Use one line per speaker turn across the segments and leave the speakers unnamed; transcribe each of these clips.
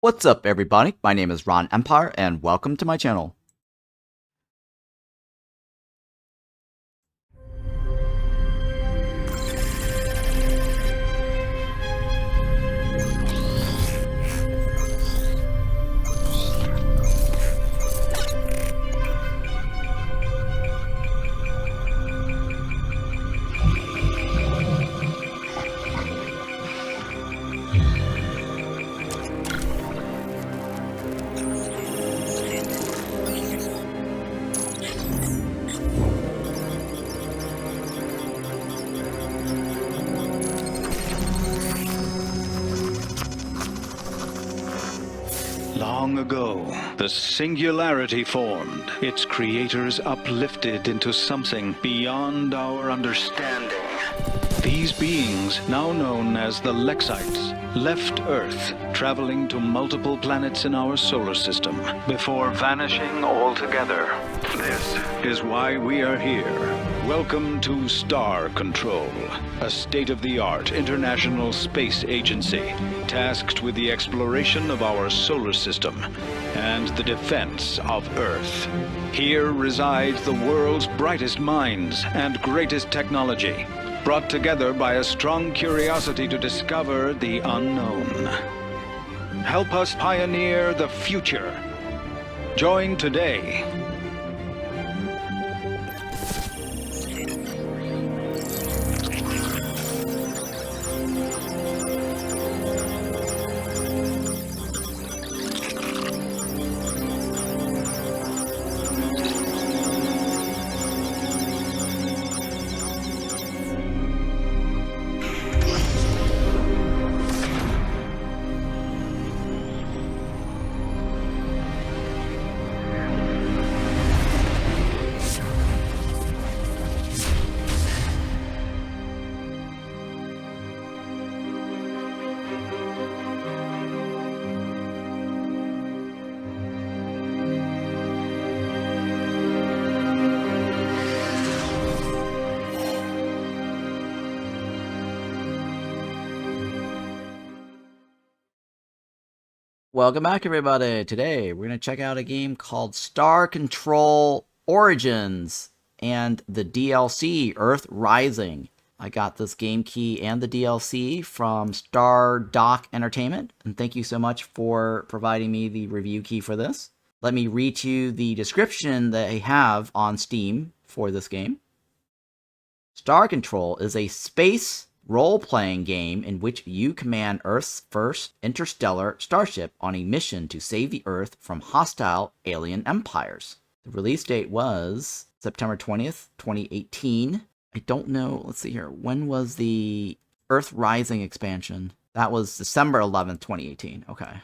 What's up, everybody? My name is Ron Empire, and welcome to my channel.
Long ago, the singularity formed, its creators uplifted into something beyond our understanding. These beings, now known as the Lexites, left Earth, traveling to multiple planets in our solar system, before vanishing altogether. This is why we are here. Welcome to Star Control, a state-of-the-art international space agency tasked with the exploration of our solar system and the defense of Earth. Here resides the world's brightest minds and greatest technology, brought together by a strong curiosity to discover the unknown. Help us pioneer the future. Join today.
Welcome back, everybody. Today, we're going to check out a game called Star Control Origins and the DLC, Earth Rising. I got this game key and the DLC from Stardock Entertainment, and thank you so much for providing me the review key for this. Let me read to you the description that I have on Steam for this game. Star Control is a space role-playing game in which you command Earth's first interstellar starship on a mission to save the Earth from hostile alien empires. The release date was September 20th, 2018. I don't know, let's see here, when was the Earth Rising expansion? That was December 11th, 2018. Okay.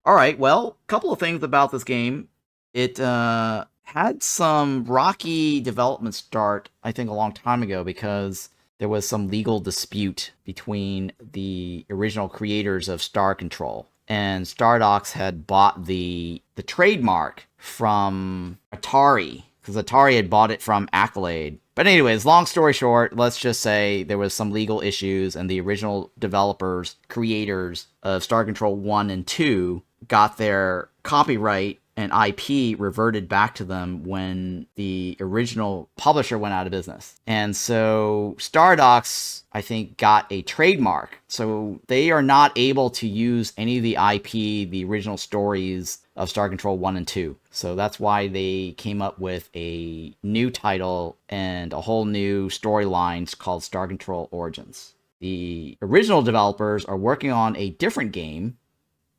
Alright, well, a couple of things about this game. It had some rocky development start, I think, a long time ago, because there was some legal dispute between the original creators of Star Control, and Stardock had bought the trademark from Atari, because Atari had bought it from Accolade. But anyways, long story short, let's just say there was some legal issues, and the original developers, creators of Star Control 1 and 2 got their copyright and IP reverted back to them when the original publisher went out of business. And so Stardock, I think, got a trademark. So they are not able to use any of the IP, the original stories of Star Control 1 and 2. So that's why they came up with a new title and a whole new storyline called Star Control Origins. The original developers are working on a different game.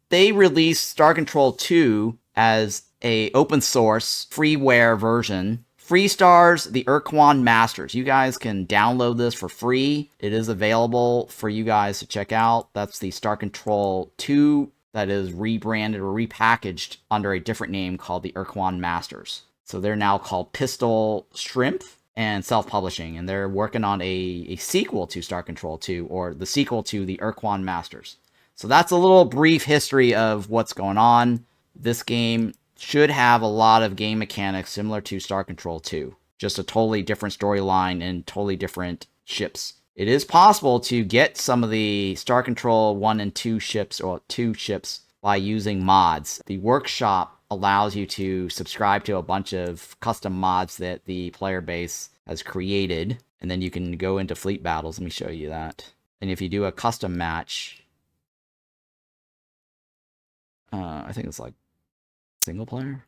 They released Star Control 2 as a open source freeware version. Freestar's the Ur-Quan Masters. You guys can download this for free. It is available for you guys to check out. That's the Star Control 2 that is rebranded or repackaged under a different name called the Ur-Quan Masters. So they're now called Pistol Shrimp and self-publishing, and they're working on a sequel to Star Control 2, or the sequel to the Ur-Quan Masters. So that's a little brief history of what's going on. This game should have a lot of game mechanics similar to Star Control 2. Just a totally different storyline and totally different ships. It is possible to get some of the Star Control 1 and 2 ships, or 2 ships, by using mods. The workshop allows you to subscribe to a bunch of custom mods that the player base has created, and then you can go into fleet battles. Let me show you that. And if you do a custom match, I think it's like single player?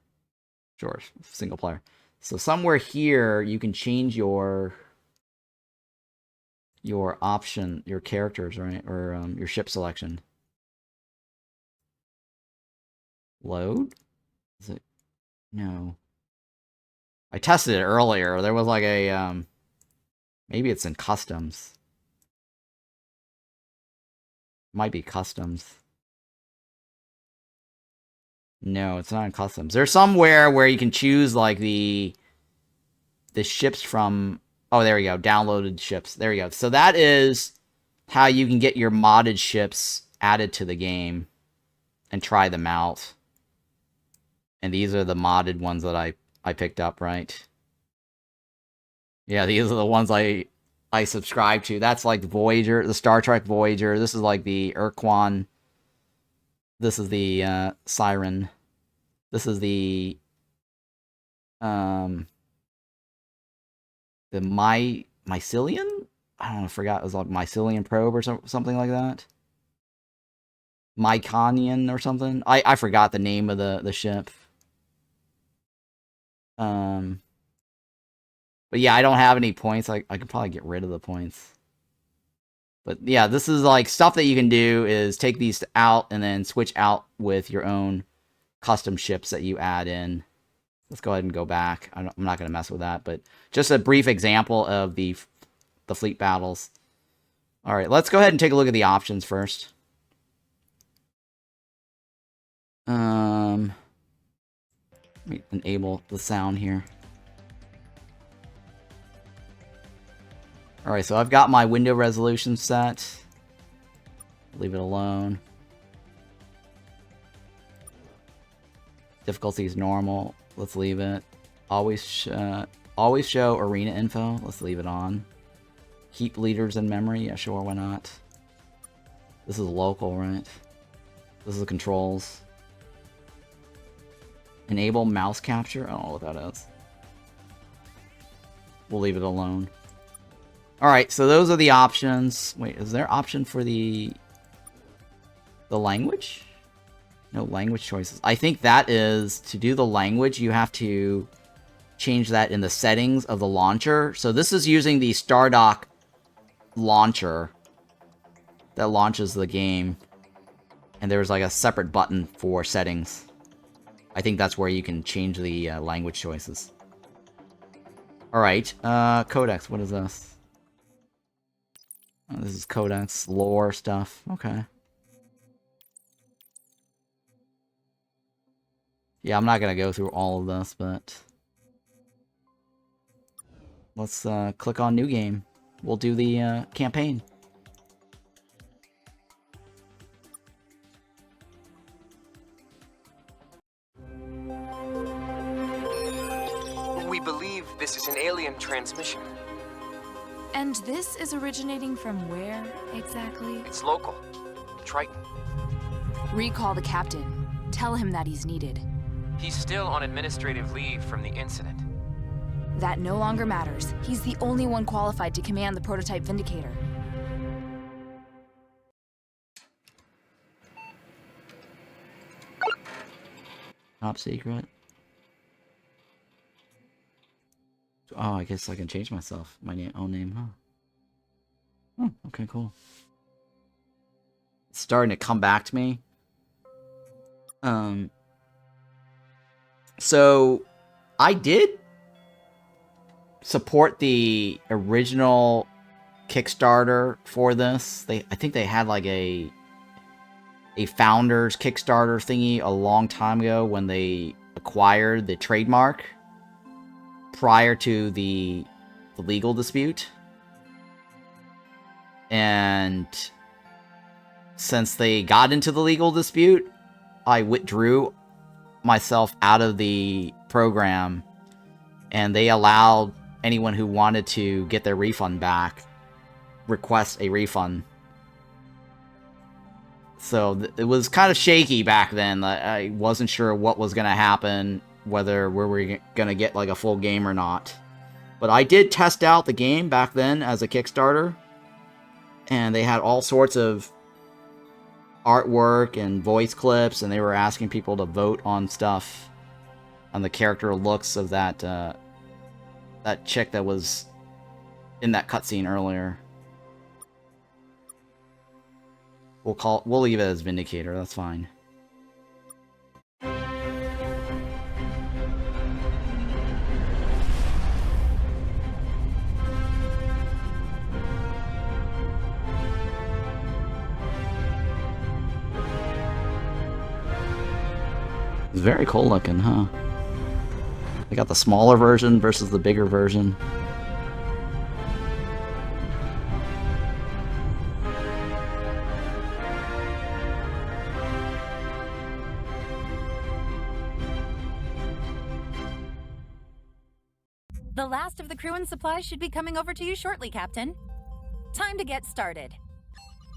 Sure, single player. So somewhere here, you can change your option, your characters, right? Or your ship selection. Load? Is it? No. I tested it earlier. There was like a, maybe it's in customs. Might be customs. No, it's not in customs. There's somewhere where you can choose like the ships from... Oh, there we go. Downloaded ships. There we go. So that is how you can get your modded ships added to the game and try them out. And these are the modded ones that I picked up, right? Yeah, these are the ones I subscribe to. That's like the Voyager, the Star Trek Voyager. This is like the Ur-Quan. This is the Siren. This is the Mycelium? I don't know, I forgot. It was like Mycelium Probe or something like that. Myconian or something. I forgot the name of the ship. But yeah, I don't have any points. I could probably get rid of the points. But yeah, this is like stuff that you can do is take these out and then switch out with your own custom ships that you add in. Let's go ahead and go back. I'm not going to mess with that, but just a brief example of the fleet battles. All right, let's go ahead and take a look at the options first. Let me enable the sound here. All right, so I've got my window resolution set. Leave it alone. Difficulty is normal. Let's leave it. Always show arena info. Let's leave it on. Keep leaders in memory. Yeah, sure, why not? This is local, right? This is the controls. Enable mouse capture. I don't know what that is. We'll leave it alone. Alright, so those are the options. Wait, is there option for the language? No language choices. I think that is, to do the language, you have to change that in the settings of the launcher. So this is using the Stardock launcher that launches the game. And there's like a separate button for settings. I think that's where you can change the language choices. Alright, Codex, what is this? Oh, this is Codex, lore stuff. Okay. Yeah, I'm not going to go through all of this, but... let's click on New Game. We'll do the campaign.
We believe this is an alien transmission.
And this is originating from where, exactly?
It's local. Triton.
Recall the captain. Tell him that he's needed.
He's still on administrative leave from the incident.
That no longer matters. He's the only one qualified to command the prototype Vindicator.
Top secret. Oh, I guess I can change myself. My own name, huh? Oh, okay, cool. It's starting to come back to me. So, I did support the original Kickstarter for this. I think they had like a founders Kickstarter thingy a long time ago when they acquired the trademark prior to the legal dispute. And since they got into the legal dispute, I withdrew myself out of the program, and they allowed anyone who wanted to get their refund back request a refund. So it was kind of shaky back then. I wasn't sure what was going to happen, whether we were going to get like a full game or not. But I did test out the game back then as a Kickstarter. And they had all sorts of artwork and voice clips, and they were asking people to vote on stuff, on the character looks of that that chick that was in that cutscene earlier. We'll leave it as Vindicator. That's fine. It's very cool looking, huh? They got the smaller version versus the bigger version.
The last of the crew and supplies should be coming over to you shortly, Captain. Time to get started.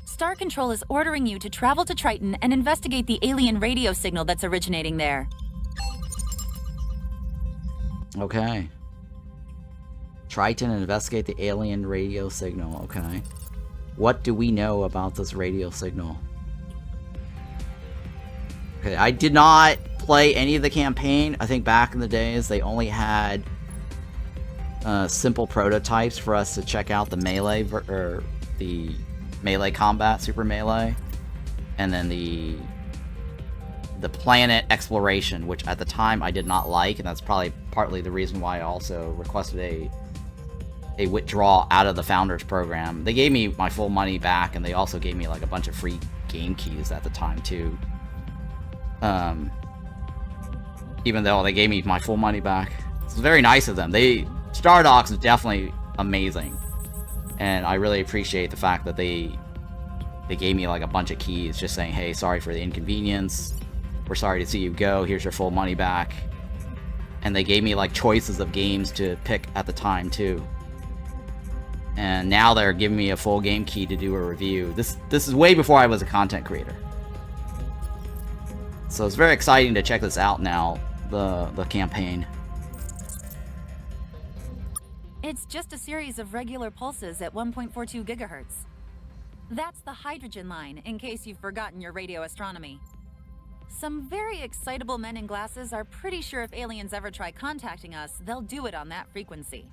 Star Control is ordering you to travel to Triton and investigate the alien radio signal that's originating there.
Okay. Triton and investigate the alien radio signal. Okay. What do we know about this radio signal? Okay, I did not play any of the campaign. I think back in the days they only had simple prototypes for us to check out the melee or the melee combat, super melee, and then the planet exploration, which at the time I did not like, and that's probably partly the reason why I also requested a withdrawal out of the Founders program. They gave me my full money back, and they also gave me like a bunch of free game keys at the time too. Even though they gave me my full money back, it's very nice of them. Stardock is definitely amazing, and I really appreciate the fact that they gave me like a bunch of keys, just saying, hey, sorry for the inconvenience, we're sorry to see you go, here's your full money back. And they gave me like choices of games to pick at the time too. And now they're giving me a full game key to do a review. This is way before I was a content creator, so it's very exciting to check this out now, the campaign.
It's just a series of regular pulses at 1.42 gigahertz. That's the hydrogen line, in case you've forgotten your radio astronomy. Some very excitable men in glasses are pretty sure if aliens ever try contacting us, they'll do it on that frequency.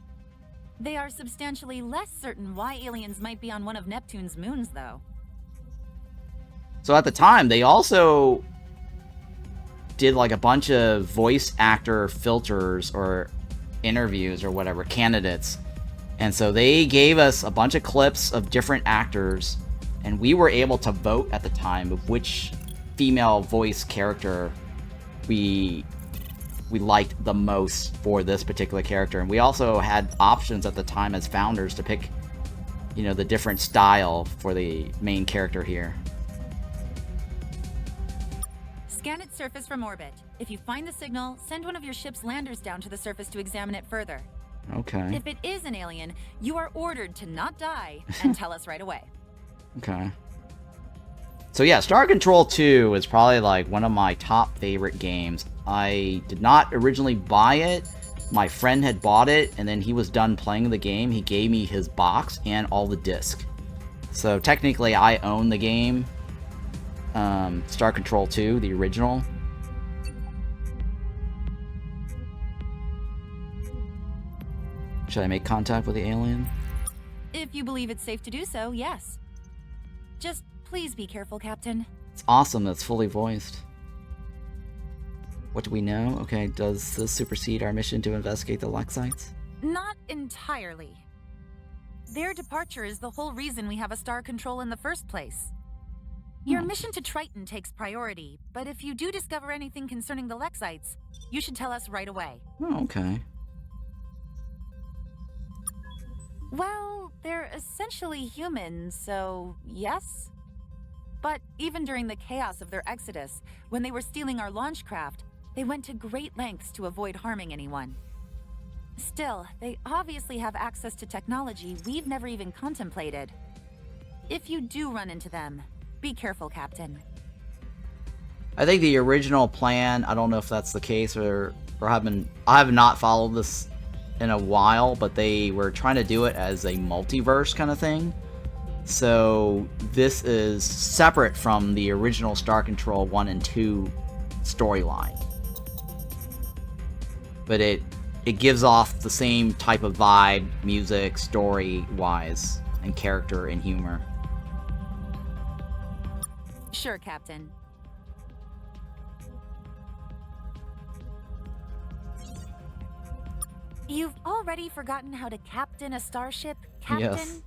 They are substantially less certain why aliens might be on one of Neptune's moons, though.
So at the time, they also did like a bunch of voice actor filters or interviews or whatever, candidates. And so they gave us a bunch of clips of different actors, and we were able to vote at the time of which female voice character we liked the most for this particular character. And we also had options at the time as Founders to pick, you know, the different style for the main character here.
Scan its surface from orbit. If you find the signal, send one of your ship's landers down to the surface to examine it further.
Okay.
If it is an alien, you are ordered to not die and tell us right away.
Okay. So yeah, Star Control 2 is probably like one of my top favorite games. I did not originally buy it. My friend had bought it, and then he was done playing the game. He gave me his box and all the discs. So technically I own the game. Star Control 2, the original. Should I make contact with the alien?
If you believe it's safe to do so, yes. Just please be careful, Captain.
It's awesome that it's fully voiced. What do we know? Okay, does this supersede our mission to investigate the Lexites?
Not entirely. Their departure is the whole reason we have a Star Control in the first place. Your mission to Triton takes priority, but if you do discover anything concerning the Lexites, you should tell us right away.
Oh, okay.
Well, they're essentially human, so yes? But even during the chaos of their exodus, when they were stealing our launch craft, they went to great lengths to avoid harming anyone. Still, they obviously have access to technology we've never even contemplated. If you do run into them, Be careful, Captain.
I think the original plan, I don't know if that's the case or I have not followed this in a while, but they were trying to do it as a multiverse kind of thing. So this is separate from the original Star Control 1 and 2 storyline. But it gives off the same type of vibe, music, story-wise, and character and humor.
Sure, Captain. You've already forgotten how to captain a starship, Captain?
Yes.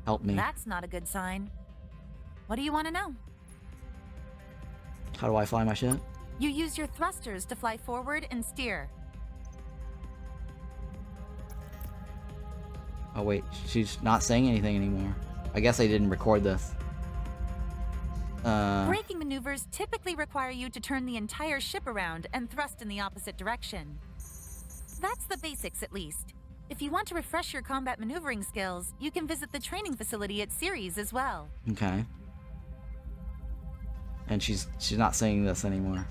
Help me.
That's not a good sign. What do you want to know?
How do I fly my ship?
You use your thrusters to fly forward and steer.
Oh wait, she's not saying anything anymore. I guess I didn't record this.
Braking maneuvers typically require you to turn the entire ship around and thrust in the opposite direction. That's the basics, at least. If you want to refresh your combat maneuvering skills, you can visit the training facility at Ceres as well.
Okay. And she's not saying this anymore.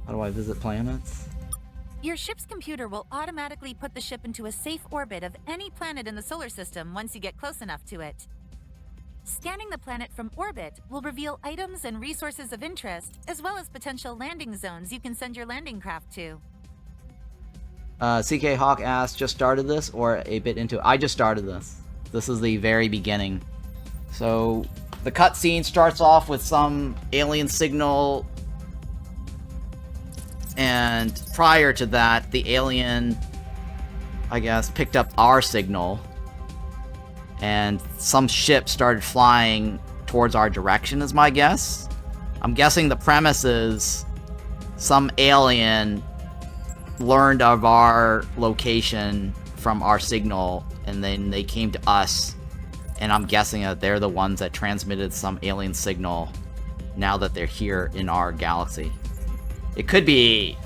How do I visit planets?
Your ship's computer will automatically put the ship into a safe orbit of any planet in the solar system once you get close enough to it. Scanning the planet from orbit will reveal items and resources of interest, as well as potential landing zones you can send your landing craft to.
CK Hawk asked, just started this or a bit into it? I just started this. This is the very beginning. So the cutscene starts off with some alien signal, and prior to that, the alien, I guess, picked up our signal, and some ship started flying towards our direction, is my guess. I'm guessing the premise is some alien learned of our location from our signal, and then they came to us, and I'm guessing that they're the ones that transmitted some alien signal now that they're here in our galaxy. It could be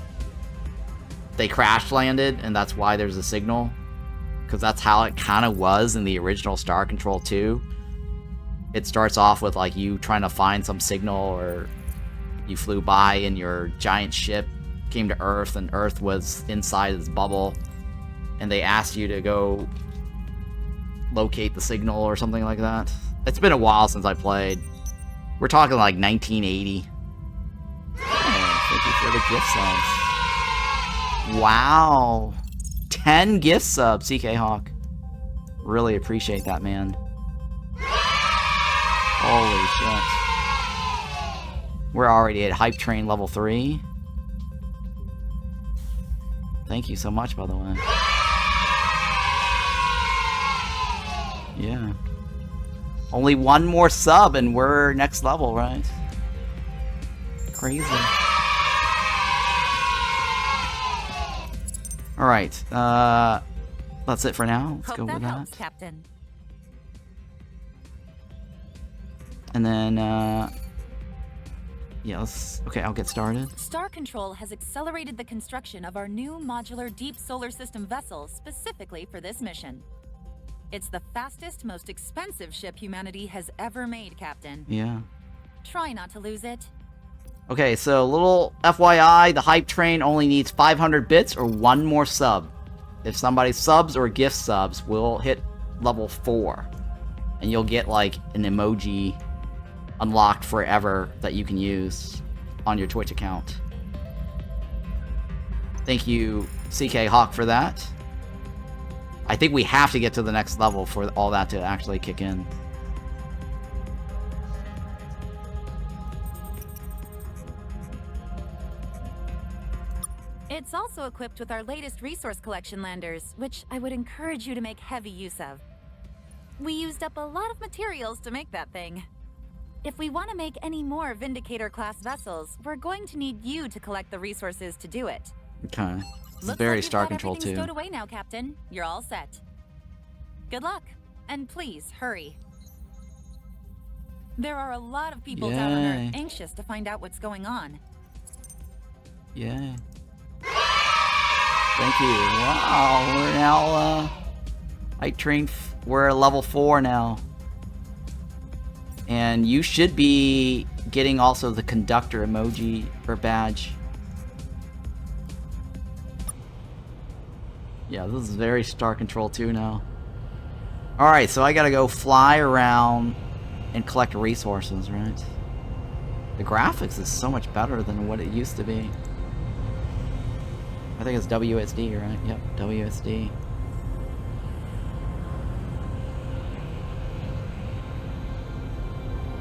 they crash landed, and that's why there's a signal. Because that's how it kind of was in the original Star Control 2. It starts off with like you trying to find some signal, or you flew by and your giant ship came to Earth, and Earth was inside this bubble, and they asked you to go locate the signal or something like that. It's been a while since I played. We're talking like 1980. Oh, thank you for the gift subs. Wow. 10 gift subs, CK Hawk. Really appreciate that, man. Holy shit. We're already at Hype Train level 3. Thank you so much, by the way. Yeah. Only one more sub and we're next level, right? Crazy. Alright, that's it for now. Let's
Hope
go
that
with
helps,
that.
Captain.
And then, yeah, okay, I'll get started.
Star Control has accelerated the construction of our new modular deep solar system vessel specifically for this mission. It's the fastest, most expensive ship humanity has ever made, Captain.
Yeah.
Try not to lose it.
Okay, so little FYI, the Hype Train only needs 500 bits or one more sub. If somebody subs or gift subs, we'll hit level 4. And you'll get like an emoji unlocked forever that you can use on your Twitch account. Thank you, CK Hawk, for that. I think we have to get to the next level for all that to actually kick in.
It's also equipped with our latest resource collection landers, which I would encourage you to make heavy use of. We used up a lot of materials to make that thing. If we want to make any more Vindicator-class vessels, we're going to need you to collect the resources to do it.
Okay. It's
Looks
very
like
Star
you've got
Control
everything
2.
stowed away now, Captain. You're all set. Good luck, and please hurry. There are a lot of people down on
Yay.
Earth anxious to find out what's going on.
Yay. Thank you. Wow, we're now, Hype train, we're at level 4 now. And you should be getting also the conductor emoji or badge. Yeah, this is very Star Control 2 now. Alright, so I gotta go fly around and collect resources, right? The graphics is so much better than what it used to be. I think it's WSD, right? Yep, WSD.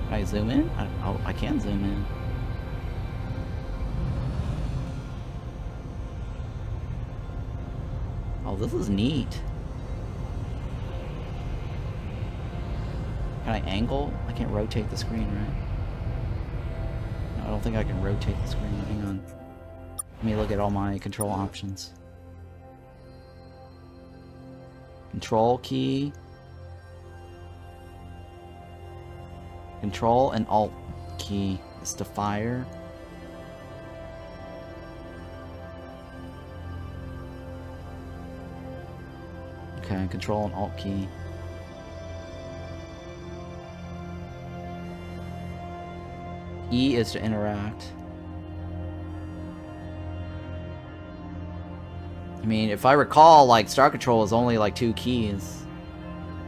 Can I zoom in? Oh, I can zoom in. Oh, this is neat. Can I angle? I can't rotate the screen, right? No, I don't think I can rotate the screen. Hang on. Let me look at all my control options. Control key. Control and Alt key is to fire. Okay, Control and Alt key. E is to interact. I mean, if I recall, like, Star Control is only like 2 keys.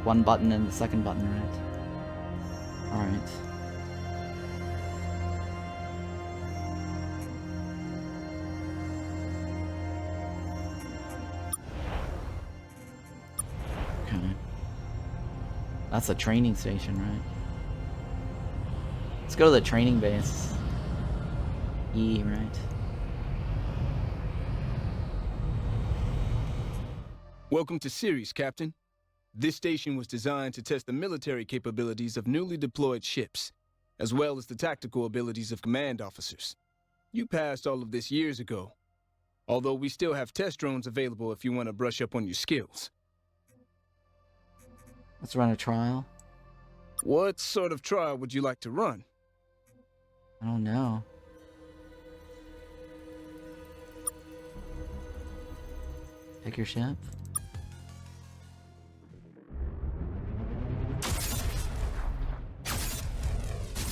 One button and the second button, right? Alright. Okay. That's a training station, right? Let's go to the training base. E, right?
Welcome to Ceres, Captain. This station was designed to test the military capabilities of newly deployed ships, as well as the tactical abilities of command officers. You passed all of this years ago, although we still have test drones available if you want to brush up on your skills.
Let's run a trial.
What sort of trial would you like to run?
I don't know. Pick your ship.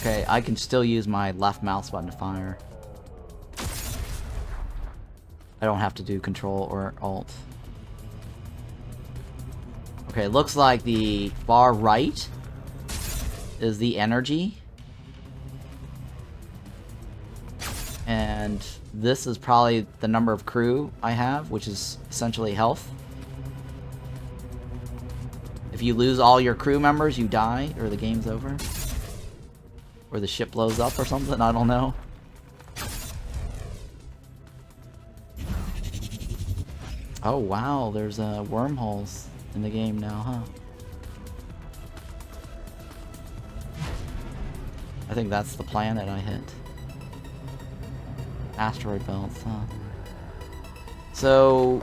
Okay, I can still use my left mouse button to fire. I don't have to do Control or Alt. Okay, it looks like the far right is the energy. And this is probably the number of crew I have, which is essentially health. If you lose all your crew members, you die, or the game's over. Or the ship blows up or something, I don't know. Oh wow, there's wormholes in the game now, huh? I think that's the planet I hit. Asteroid belts, huh? So,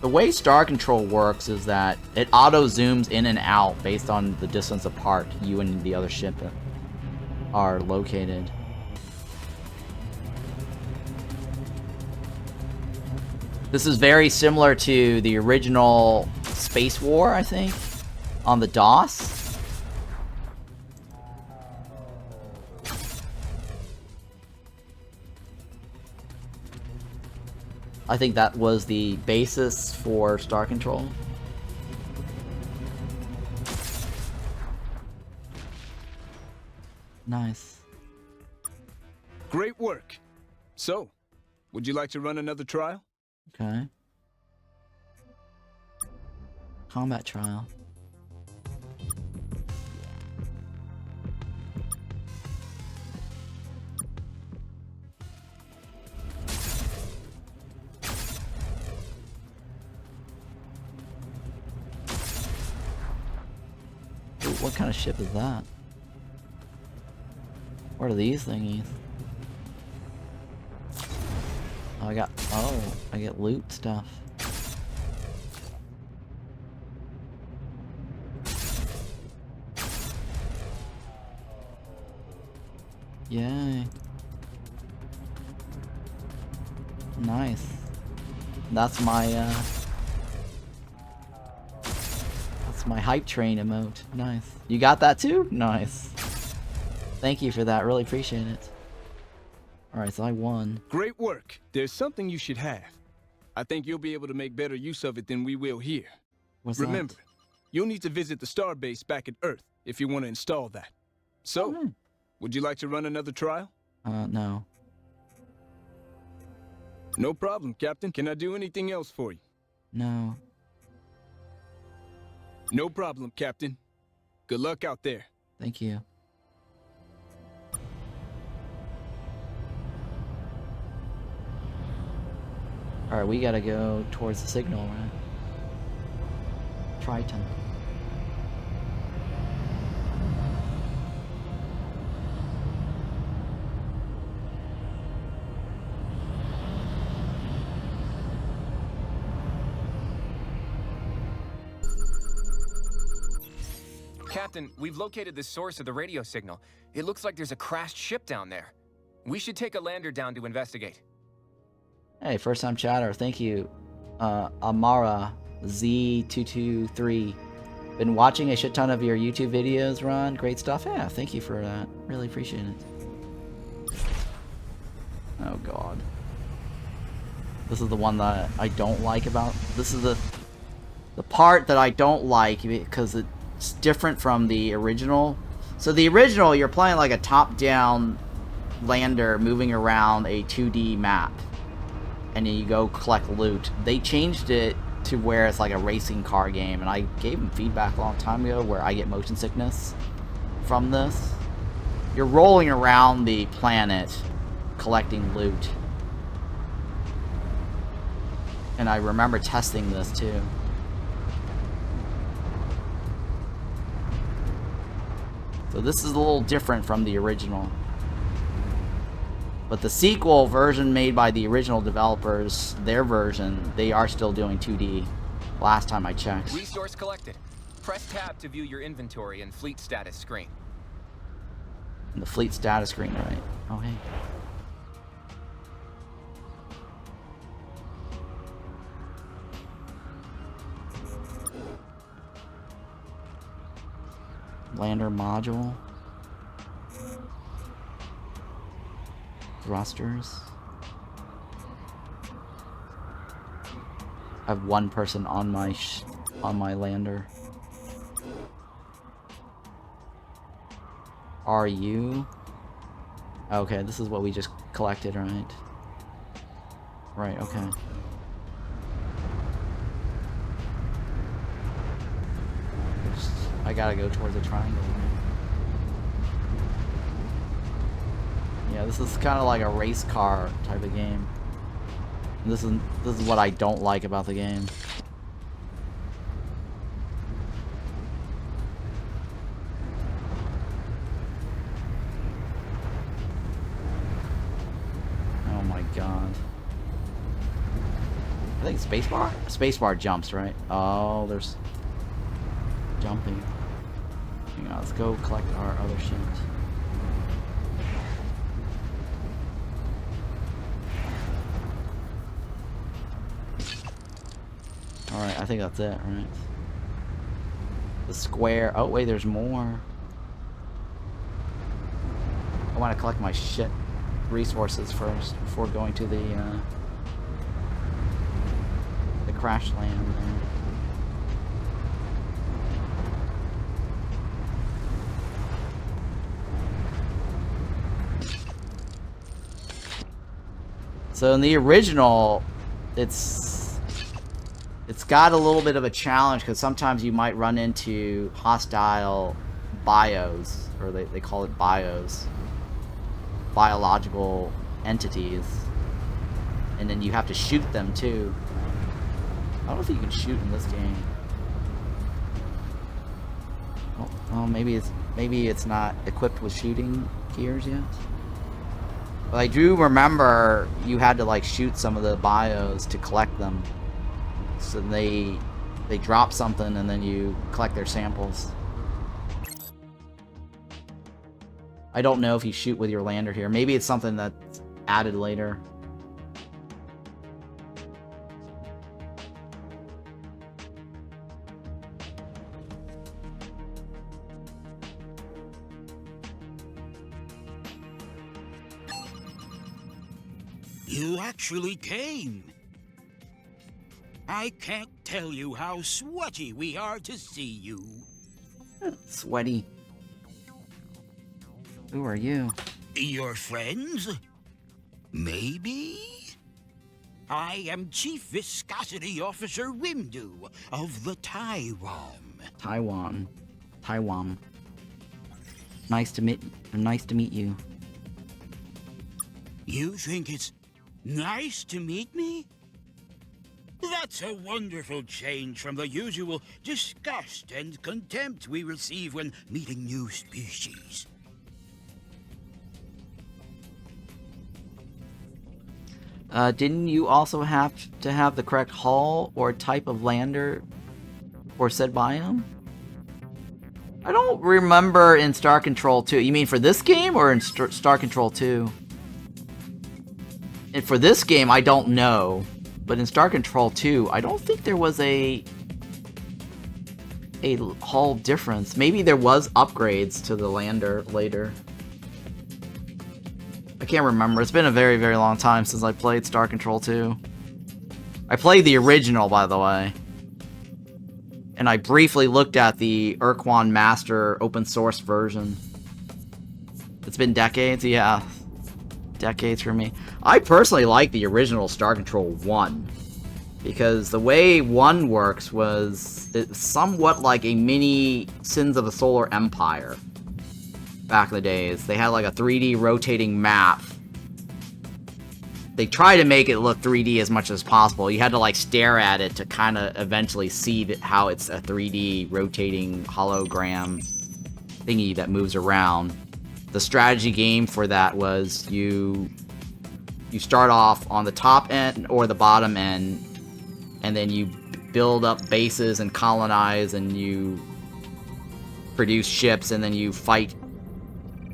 the way Star Control works is that it auto-zooms in and out based on the distance apart you and the other ship are located. This is very similar to the original Space War, I think, on the DOS. I think that was the basis for Star Control. Nice.
Great work. So, would you like to run another trial?
Okay. Combat trial. Ooh, what kind of ship is that? What are these thingies? Oh, I get loot stuff. Yay. Nice. That's my, It's my hype train emote. Nice. You got that too? Nice. Thank you for that. Really appreciate it. Alright, so I won.
Great work. There's something you should have. I think you'll be able to make better use of it than we will here.
What's
Remember,
that?
you'll need to visit the starbase back at Earth if you want to install that. So, would you like to run another trial?
No.
No problem, Captain. Can I do anything else for you?
No.
No problem, Captain. Good luck out there.
Thank you. Alright, we gotta go towards the signal, right? Triton.
Captain, we've located the source of the radio signal. It looks like there's a crashed ship down there. We should take a lander down to investigate.
Hey, first time chatter. Thank you. Amara Z223. Been watching a shit ton of your YouTube videos, Ron. Great stuff. Yeah, thank you for that. Really appreciate it. Oh god. This is the one that I don't like about. This is the part that I don't like because it's different from the original. So the original, you're playing like a top-down lander moving around a 2D map, and then you go collect loot. They changed it to where it's like a racing car game, and I gave them feedback a long time ago where I get motion sickness from this. You're rolling around the planet collecting loot, and I remember testing this too. So this is a little different from the original. But the sequel version made by the original developers, their version, they are still doing 2D. Last time I checked.
Resource collected. Press tab to view your inventory and fleet status screen.
The fleet status screen, right? Oh, hey. Lander module. Thrusters. I have one person on my lander. Are you? Okay, this is what we just collected, right? Right, okay. I gotta go towards the triangle. Yeah, this is kind of like a race car type of game. This is what I don't like about the game. Oh my god. I think spacebar? Spacebar jumps, right? Oh, there's jumping. Hang on, let's go collect our other shit. Alright, I think that's it, right? The square. Oh, wait, there's more. I want to collect my shit resources first before going to the crash land there. So in the original, it's got a little bit of a challenge because sometimes you might run into hostile bios, or they call it bios, biological entities, and then you have to shoot them too. I don't know if you can shoot in this game. Well, maybe it's not equipped with shooting gears yet. But I do remember you had to like shoot some of the bios to collect them. So they drop something and then you collect their samples. I don't know if you shoot with your lander here. Maybe it's something that's added later.
You actually came. I can't tell you how sweaty we are to see you.
Sweaty. Who are you?
Your friends? Maybe? I am Chief Viscosity Officer Windu of the Taiwan.
Taiwan. Nice to meet you.
You think it's nice to meet me? That's a wonderful change from the usual disgust and contempt we receive when meeting new species.
Didn't you also have to have the correct hull or type of lander for said biome? I don't remember in Star Control 2. You mean for this game or in Star Control 2? And for this game, I don't know. But in Star Control 2, I don't think there was a hull difference. Maybe there was upgrades to the lander later. I can't remember. It's been a very, very long time since I played Star Control 2. I played the original, by the way. And I briefly looked at the Ur-Quan Master open source version. It's been decades, yeah. Decades for me. I personally like the original Star Control 1. Because the way 1 works was it's somewhat like a mini Sins of the Solar Empire. Back in the days. They had like a 3D rotating map. They try to make it look 3D as much as possible. You had to like stare at it to kind of eventually see how it's a 3D rotating hologram thingy that moves around. The strategy game for that was you start off on the top end or the bottom end, and then you build up bases and colonize, and you produce ships, and then you fight,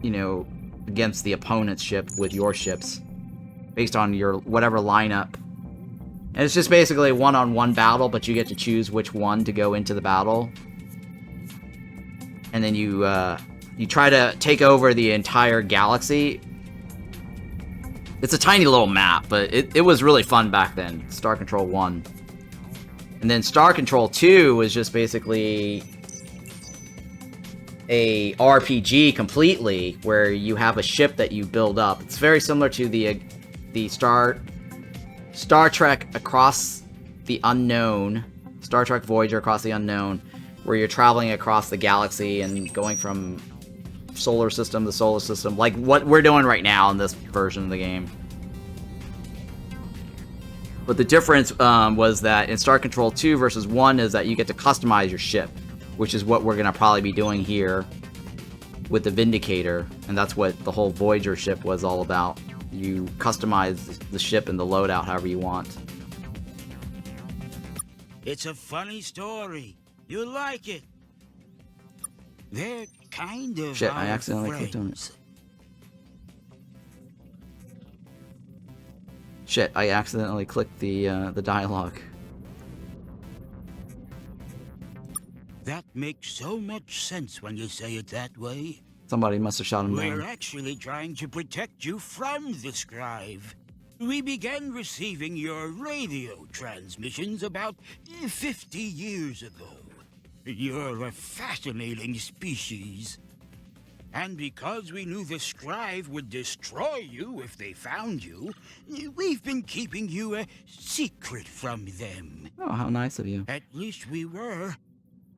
you know, against the opponent's ship with your ships based on your whatever lineup. And it's just basically a one-on-one battle, but you get to choose which one to go into the battle. And then you try to take over the entire galaxy. It's a tiny little map, but it was really fun back then, Star Control 1. And then Star Control 2 was just basically a RPG completely, where you have a ship that you build up. It's very similar to the Star Trek Across the Unknown, Star Trek Voyager Across the Unknown, where you're traveling across the galaxy and going from solar system to solar system, like what we're doing right now in this version of the game. But the difference was that in Star Control 2 versus 1 is that you get to customize your ship, which is what we're going to probably be doing here with the Vindicator, and that's what the whole Voyager ship was all about. You customize the ship and the loadout however you want.
It's a funny story. You'll like it. They're kind of
Shit, I accidentally clicked on it. Shit, I accidentally clicked the dialogue.
That makes so much sense when you say it that way.
Somebody must have shot him
We're
down.
actually trying to protect you from the Scribe. We began receiving your radio transmissions about 50 years ago. You're a fascinating species. And because we knew the Scribe would destroy you if they found you, we've been keeping you a secret from them.
Oh, how nice of you.
At least we were,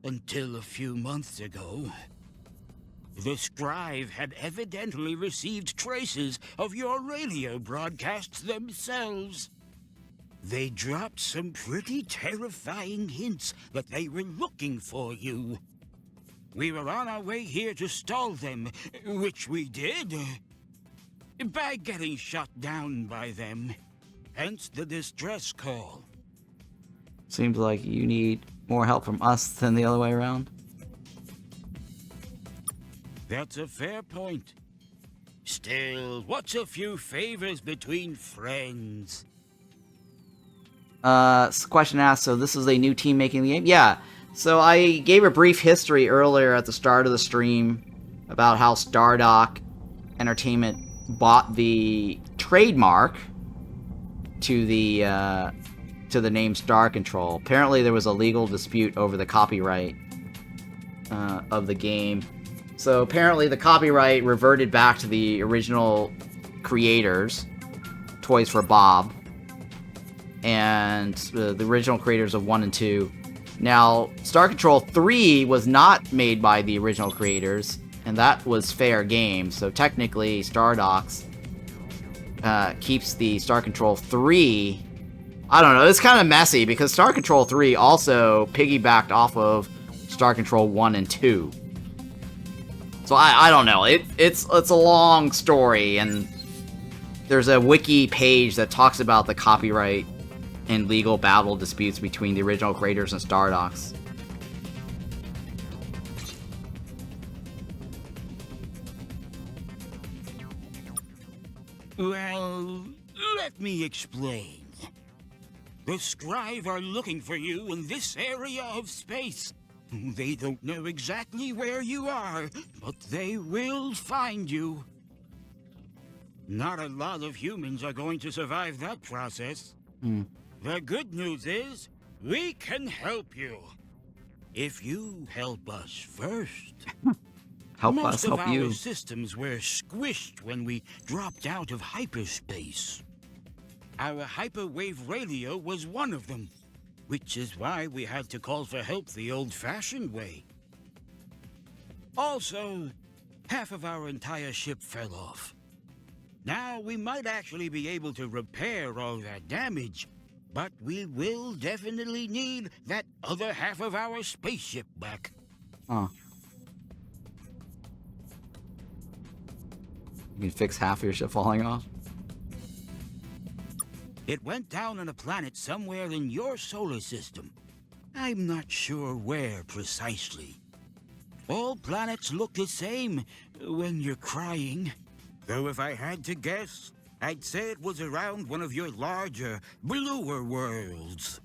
until a few months ago. The Scribe had evidently received traces of your radio broadcasts themselves. They dropped some pretty terrifying hints that they were looking for you. We were on our way here to stall them, which we did, by getting shot down by them. Hence the distress call.
Seems like you need more help from us than the other way around.
That's a fair point. Still, what's a few favors between friends?
Question asked, so this is a new team making the game? Yeah. So I gave a brief history earlier at the start of the stream about how Stardock Entertainment bought the trademark to the name Star Control. Apparently, there was a legal dispute over the copyright of the game. So apparently, the copyright reverted back to the original creators, Toys for Bob, and the original creators of 1 and 2. Now, Star Control 3 was not made by the original creators, and that was fair game. So technically, Stardock keeps the Star Control 3. I don't know, it's kind of messy because Star Control 3 also piggybacked off of Star Control 1 and 2. So I don't know, it's a long story, and there's a wiki page that talks about the copyright and legal battle disputes between the original creators and Stardock.
Well, let me explain. The Scribe are looking for you in this area of space. They don't know exactly where you are, but they will find you. Not a lot of humans are going to survive that process. The good news is, we can help you. If you help us first.
Help
Most
us help
of our
you.
systems were squished when we dropped out of hyperspace. Our hyperwave radio was one of them, which is why we had to call for help the old-fashioned way. Also, half of our entire ship fell off. Now, we might actually be able to repair all that damage, but we will definitely need that other half of our spaceship back.
Huh. You can fix half of your ship falling off?
It went down on a planet somewhere in your solar system. I'm not sure where precisely. All planets look the same when you're crying. Though if I had to guess, I'd say it was around one of your larger, bluer worlds.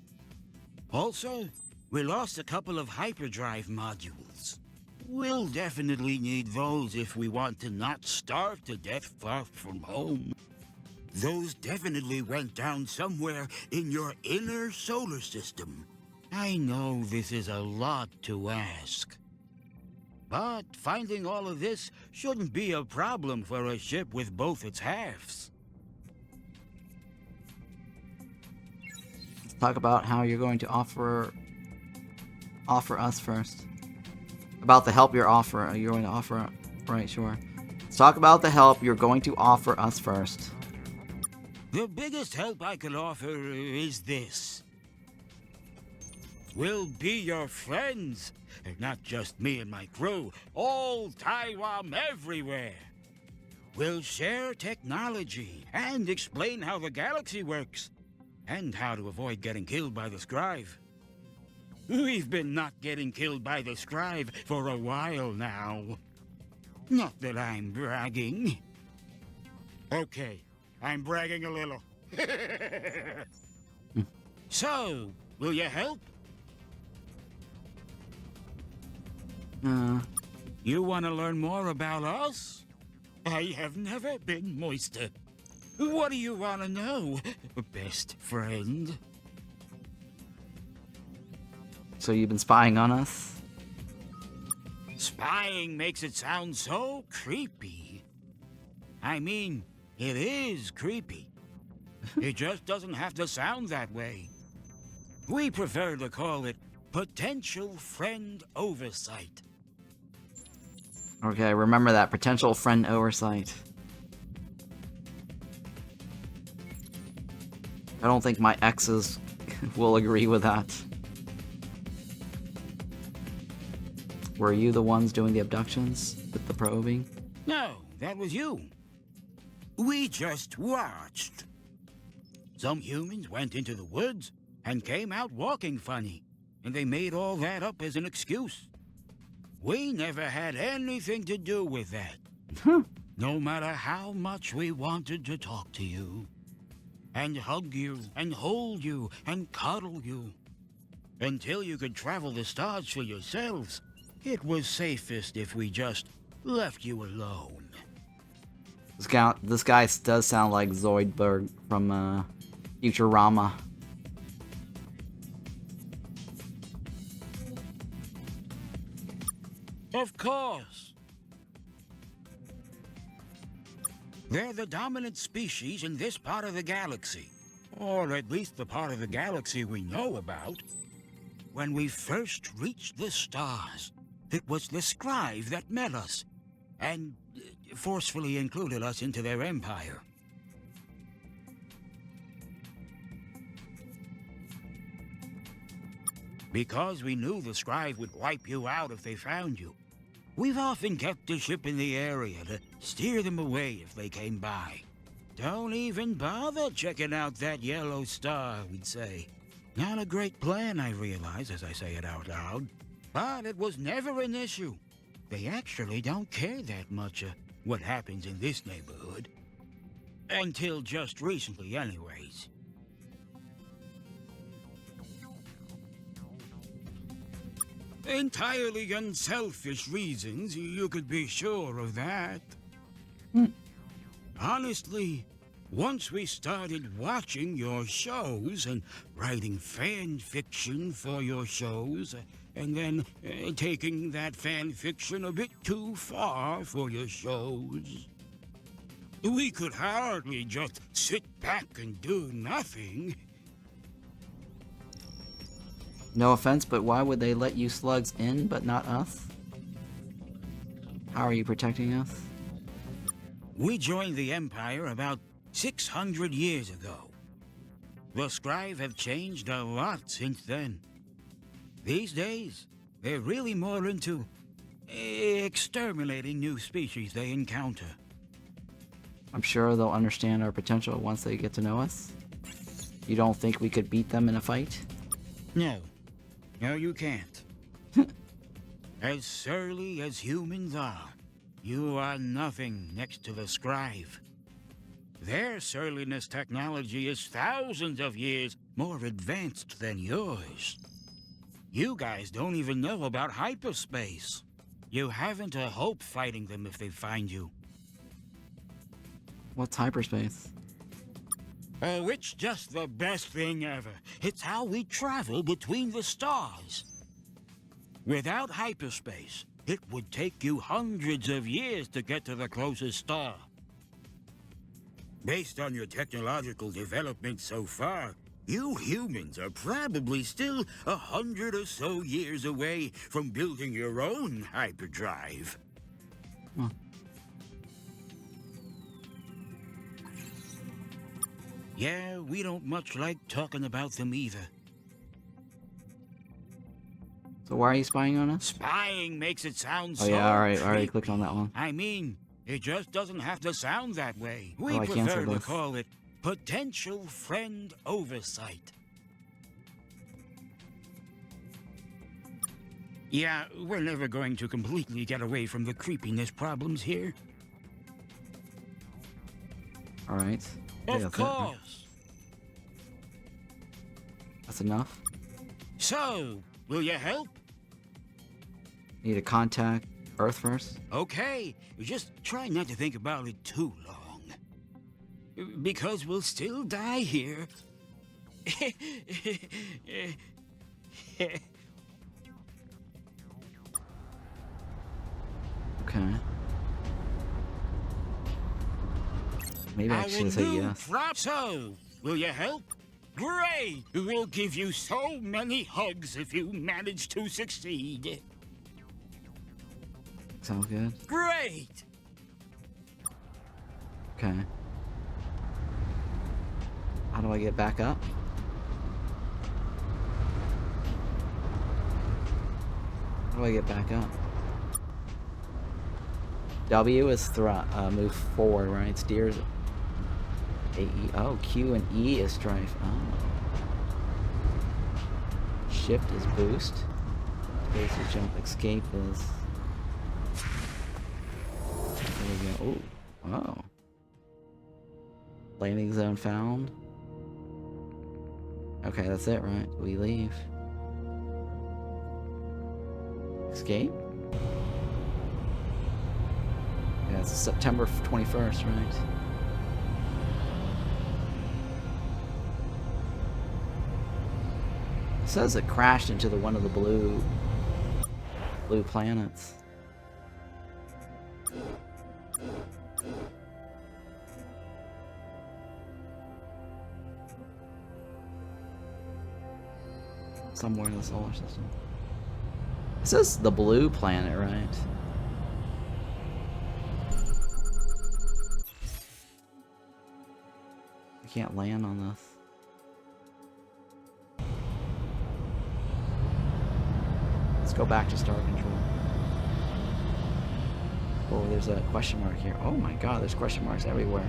Also, we lost a couple of hyperdrive modules. We'll definitely need those if we want to not starve to death far from home. Those definitely went down somewhere in your inner solar system. I know this is a lot to ask. But finding all of this shouldn't be a problem for a ship with both its halves.
Let's talk about how you're going to offer us first. About the help you're going to offer. Right, sure. Let's talk about the help you're going to offer us first.
The biggest help I can offer is this. We'll be your friends, and not just me and my crew, all Taiwan everywhere. We'll share technology and explain how the galaxy works, and how to avoid getting killed by the Scribe. We've been not getting killed by the Scribe for a while now. Not that I'm bragging. Okay, I'm bragging a little. So, will you help? You want to learn more about us? I have never been moister. What do you want to know, best friend?
So you've been spying on us?
Spying makes it sound so creepy. I mean, it is creepy. It just doesn't have to sound that way. We prefer to call it potential friend oversight.
Okay, remember that. Potential friend oversight. I don't think my exes will agree with that. Were you the ones doing the abductions with the probing?
No, that was you. We just watched. Some humans went into the woods and came out walking funny, and they made all that up as an excuse. We never had anything to do with that. No matter how much we wanted to talk to you, and hug you, and hold you, and cuddle you, until you could travel the stars for yourselves, it was safest if we just left you alone.
This guy does sound like Zoidberg from Futurama.
Of course. They're the dominant species in this part of the galaxy. Or at least the part of the galaxy we know about. When we first reached the stars, it was the Scribe that met us, and forcefully included us into their empire. Because we knew the Scribe would wipe you out if they found you, we've often kept a ship in the area to steer them away if they came by. Don't even bother checking out that yellow star, we'd say. Not a great plan, I realize, as I say it out loud. But it was never an issue. They actually don't care that much what happens in this neighborhood. Until just recently, anyways. Entirely unselfish reasons, you could be sure of that. Honestly, once we started watching your shows and writing fan fiction for your shows, and then taking that fan fiction a bit too far for your shows, we could hardly just sit back and do nothing.
No offense, but why would they let you slugs in but not us? How are you protecting us?
We joined the Empire about 600 years ago. The Scribe have changed a lot since then. These days, they're really more into exterminating new species they encounter.
I'm sure they'll understand our potential once they get to know us. You don't think we could beat them in a fight?
No. No, you can't. As surly as humans are, you are nothing next to the Scribe. Their surliness technology is thousands of years more advanced than yours. You guys don't even know about hyperspace. You haven't a hope fighting them if they find you.
What's hyperspace?
Oh, it's just the best thing ever. It's how we travel between the stars. Without hyperspace, it would take you hundreds of years to get to the closest star. Based on your technological development so far, you humans are probably still 100 or so years away from building your own hyperdrive.
Huh.
Yeah, we don't much like talking about them either.
So why are you spying on us?
Spying makes it sound
Oh
so
yeah, alright, I already
creepy.
clicked on that one.
I mean, it just doesn't have to sound that way. We
I
prefer
canceled
to
this.
call it potential friend oversight. Yeah, we're never going to completely get away from the creepiness problems here.
Alright.
Of course.
That's enough.
So, will you help?
Need to contact Earth first?
Okay, just try not to think about it too long. Because we'll still die here.
Okay. Maybe I should say yes.
So, will you help? Great! We'll give you so many hugs if you manage to succeed.
Sounds good.
Great!
Okay. How do I get back up? How do I get back up? W is move forward, right? Steers. AE. Oh, Q and E is drive. Oh. Shift is boost. Space is jump. Escape is. There we go. Oh. Oh. Landing zone found. Okay, that's it, right? We leave. Escape? Yeah, it's September 21st, right? It says it crashed into one of the blue planets. Somewhere in the solar system. It says the blue planet, right? I can't land on this. Let's go back to Star Control. Oh, there's a question mark here. Oh my god, there's question marks everywhere.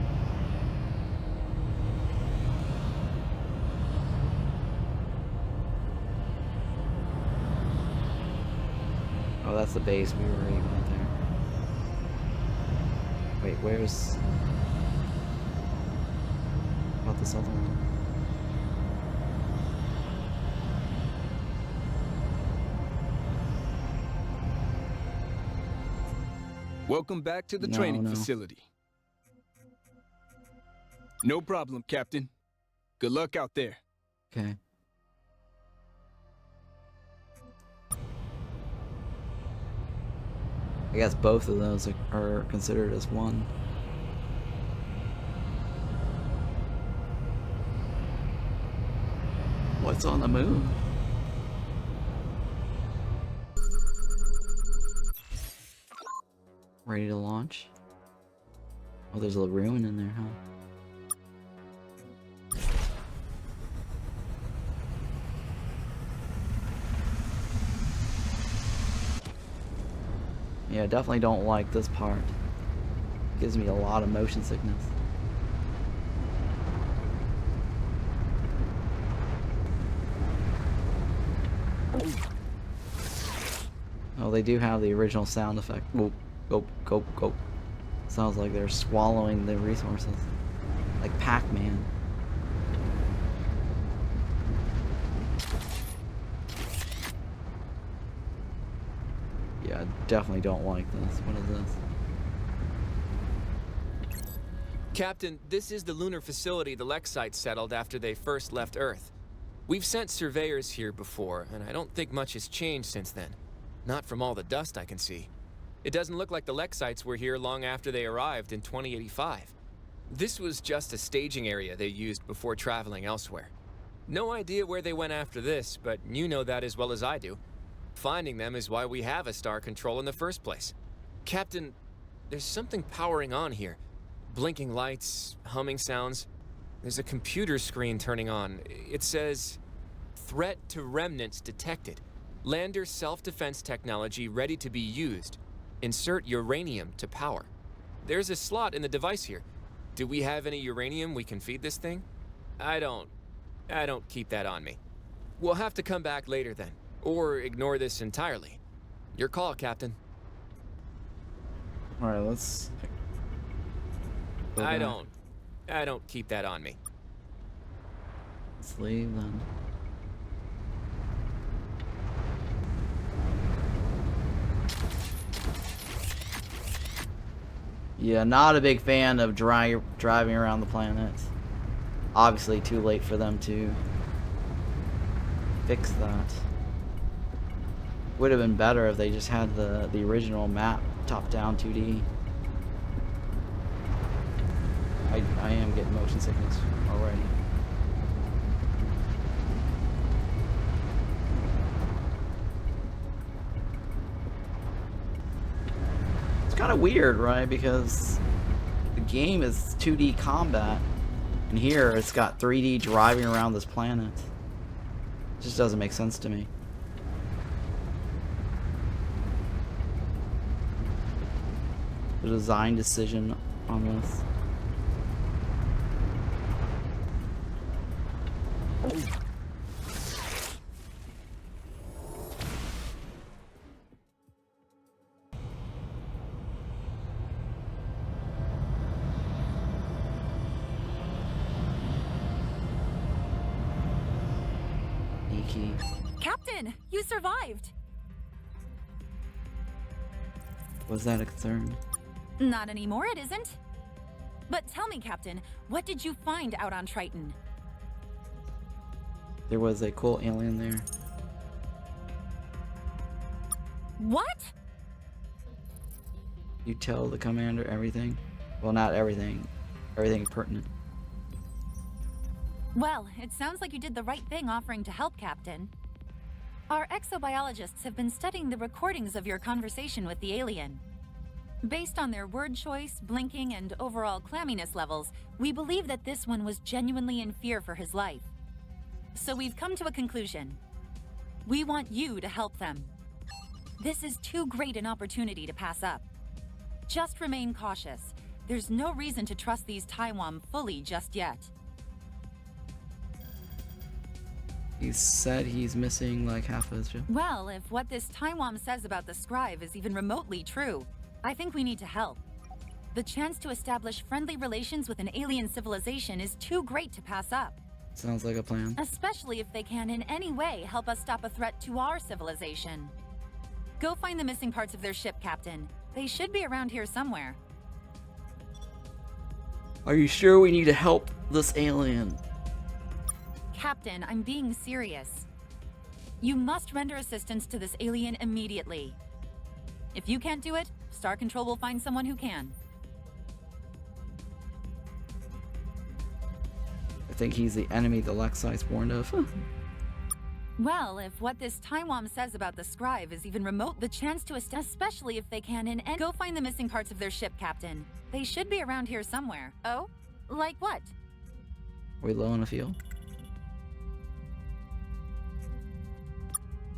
Oh, that's the base we were already went there. Wait, where's... What about this other one?
Welcome back to the training facility. No problem, Captain. Good luck out there.
Okay. I guess both of those are considered as one. What's on the moon? Ready to launch? Oh, there's a ruin in there, huh? Yeah, I definitely don't like this part. Gives me a lot of motion sickness. Oh, they do have the original sound effect. Whoop, go, go, go. Sounds like they're swallowing the resources. Like Pac-Man. Yeah, I definitely don't like this. What is this?
Captain, this is the lunar facility the Lexites settled after they first left Earth. We've sent surveyors here before, and I don't think much has changed since then. Not from all the dust I can see. It doesn't look like the Lexites were here long after they arrived in 2085. This was just a staging area they used before traveling elsewhere. No idea where they went after this, but you know that as well as I do. Finding them is why we have a star control in the first place. Captain, there's something powering on here. Blinking lights, humming sounds. There's a computer screen turning on. It says, "Threat to remnants detected. Lander self-defense technology ready to be used. Insert uranium to power." There's a slot in the device here. Do we have any uranium we can feed this thing? I don't keep that on me. We'll have to come back later then, or ignore this entirely. Your call, Captain.
Alright, let's...
I don't keep that on me.
Let's leave then. Yeah, not a big fan of driving around the planet. Obviously too late for them to fix that. Would have been better if they just had the original map top-down 2D. I am getting motion sickness already. It's kind of weird, right? Because the game is 2D combat, and here it's got 3D driving around this planet. It just doesn't make sense to me. The design decision on this.
Captain, you survived!
Was that a concern?
Not anymore, it isn't. But tell me, Captain, what did you find out on Triton?
There was a cool alien there.
What?
You tell the commander everything? Well, not everything. Everything pertinent.
Well, it sounds like you did the right thing offering to help, Captain. Our exobiologists have been studying the recordings of your conversation with the alien. Based on their word choice, blinking, and overall clamminess levels, we believe that this one was genuinely in fear for his life. So we've come to a conclusion. We want you to help them. This is too great an opportunity to pass up. Just remain cautious. There's no reason to trust these Taiwan fully just yet.
He said he's missing like half of his ship.
Well, if what this Taiwan says about the scribe is even remotely true, I think we need to help. The chance to establish friendly relations with an alien civilization is too great to pass up.
Sounds like a plan.
Especially if they can in any way help us stop a threat to our civilization. Go find the missing parts of their ship, Captain. They should be around here somewhere.
Are you sure we need to help this alien?
Captain, I'm being serious. You must render assistance to this alien immediately. If you can't do it, Star Control will find someone who can.
I think he's the enemy the Lexite's warned of.
Well, if what this Taiwan says about the scribe is even remote, the chance to especially if they can in go find the missing parts of their ship, Captain. They should be around here somewhere. Oh? Like what?
Are we low on a fuel?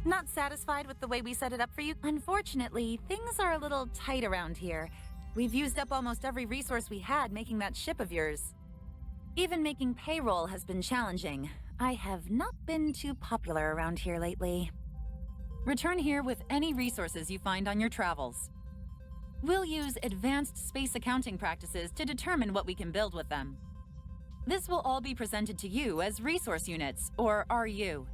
Not satisfied with the way we set it up for you? Unfortunately, things are a little tight around here. We've used up almost every resource we had making that ship of yours. Even making payroll has been challenging. I have not been too popular around here lately. Return here with any resources you find on your travels. We'll use advanced space accounting practices to determine what we can build with them. This will all be presented to you as resource units, or RU,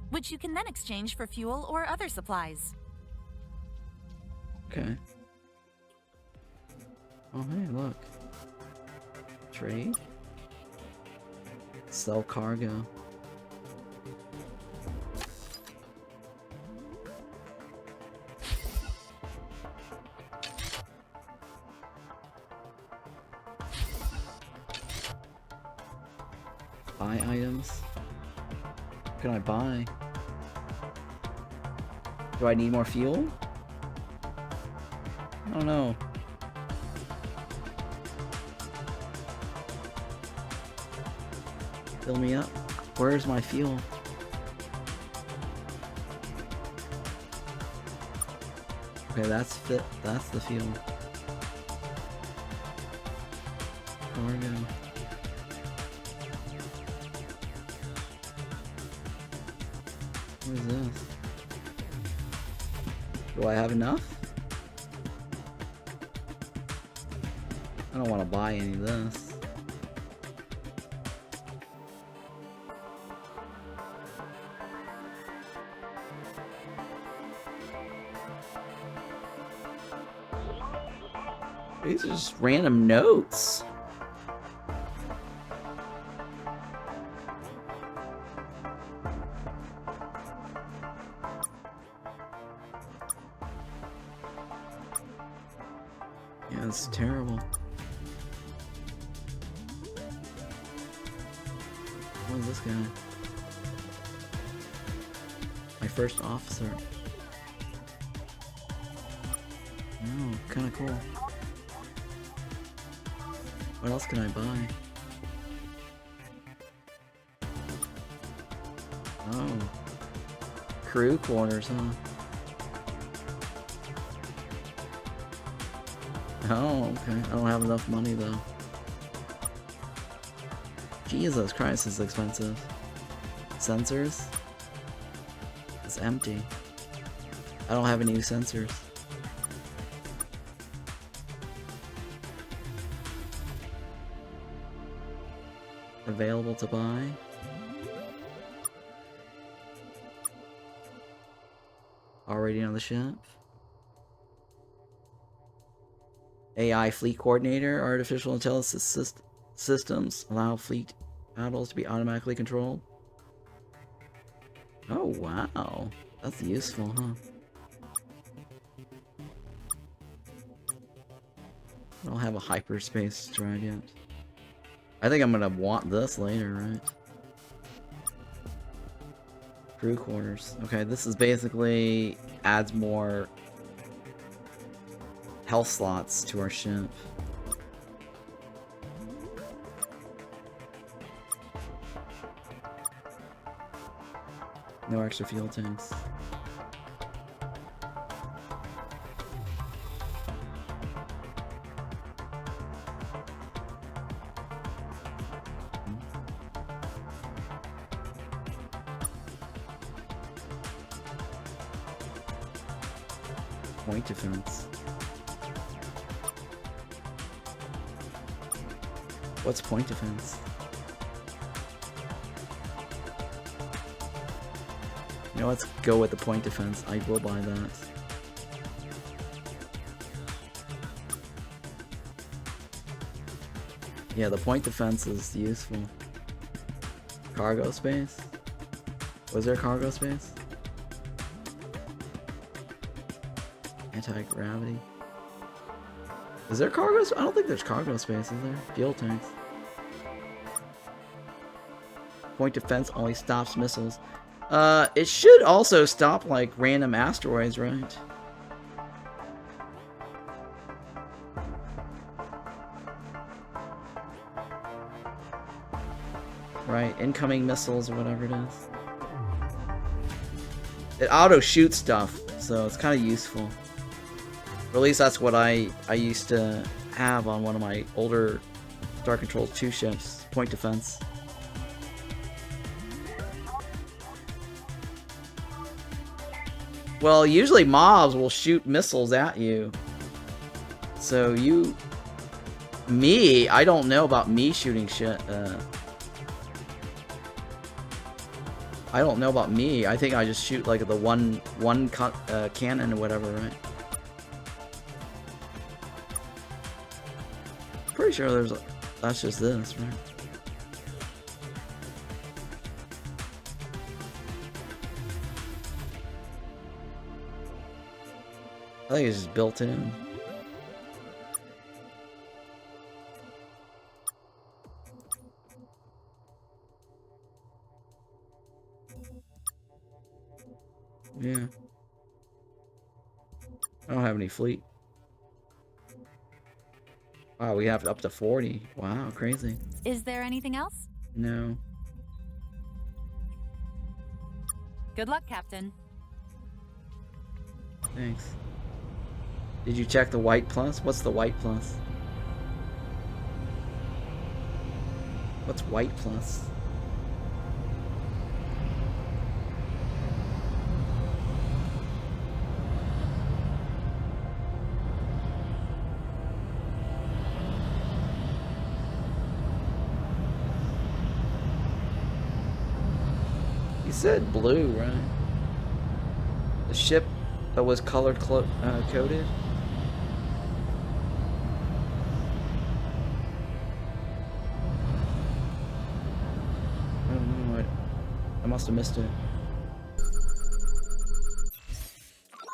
which you can then exchange for fuel or other supplies.
Okay. Oh, hey, look. Trade? Sell cargo. Buy items? What can I buy? Do I need more fuel? I don't know. Fill me up. Where's my fuel? Okay, that's the fuel. Cargo. What is this? Do I have enough? I don't want to buy any of this. These are just random notes. Yeah, it's terrible. What is this guy? My first officer. Oh, kind of cool. What else can I buy? Oh. Crew quarters, huh? Oh, okay. I don't have enough money, though. Jesus Christ, this is expensive. Sensors? It's empty. I don't have any sensors. Available to buy. Already on the ship. AI fleet coordinator, artificial intelligence systems allow fleet battles to be automatically controlled. Oh, wow. That's useful, huh? I don't have a hyperspace drive yet. I think I'm gonna want this later, right? Crew quarters. Okay, this is basically adds more health slots to our ship. No extra fuel tanks. Point defense. What's point defense? You know, let's go with the point defense. I will buy that. Yeah, the point defense is useful. Cargo space? Was there cargo space? Anti-gravity. Is there cargo? I don't think there's cargo space, is there? Fuel tanks. Point defense only stops missiles. It should also stop, like, random asteroids, right? Right, incoming missiles or whatever it is. It auto-shoots stuff, so it's kind of useful. Or at least that's what I used to have on one of my older Star Control 2 ships. Point defense. Well, usually mobs will shoot missiles at you. So me, I don't know about me shooting shit. I don't know about me. I think I just shoot like the one cannon or whatever, right? Pretty sure that's just this, right? I think it's just built in. Yeah. I don't have any fleet. Wow, we have up to 40. Wow, crazy.
Is there anything else?
No.
Good luck, Captain.
Thanks. Did you check the white plus? What's the white plus? What's white plus? You said blue, right? The ship that was colored coded? I don't know. I must have missed it.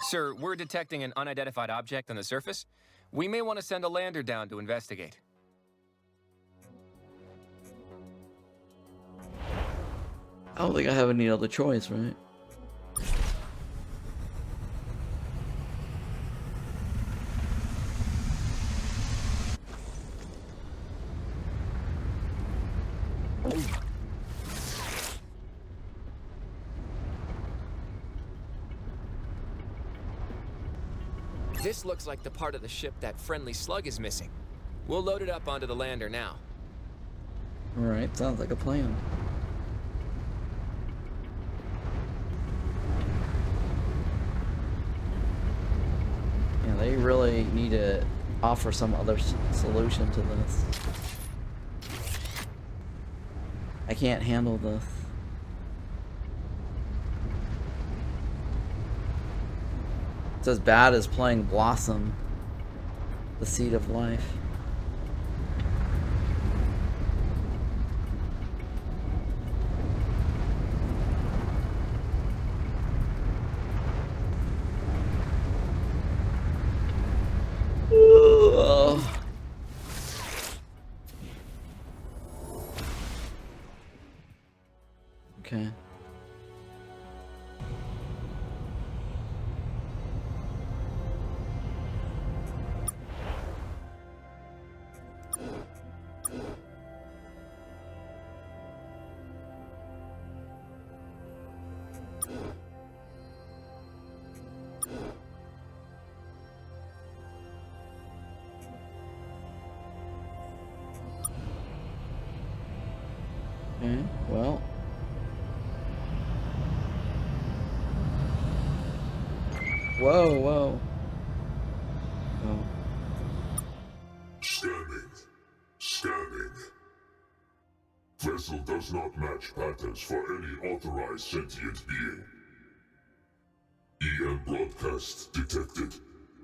Sir, we're detecting an unidentified object on the surface. We may want to send a lander down to investigate.
I don't think I have any other choice, right?
This looks like the part of the ship that friendly slug is missing. We'll load it up onto the lander now.
Alright, sounds like a plan. Yeah, they really need to offer some other solution to this. I can't handle this. It's as bad as playing Blossom, the Seed of Life. Okay. Okay, well. Whoa, whoa. Oh.
Scanning. Scanning. Vessel does not match patterns for any authorized sentient being. EM broadcast detected.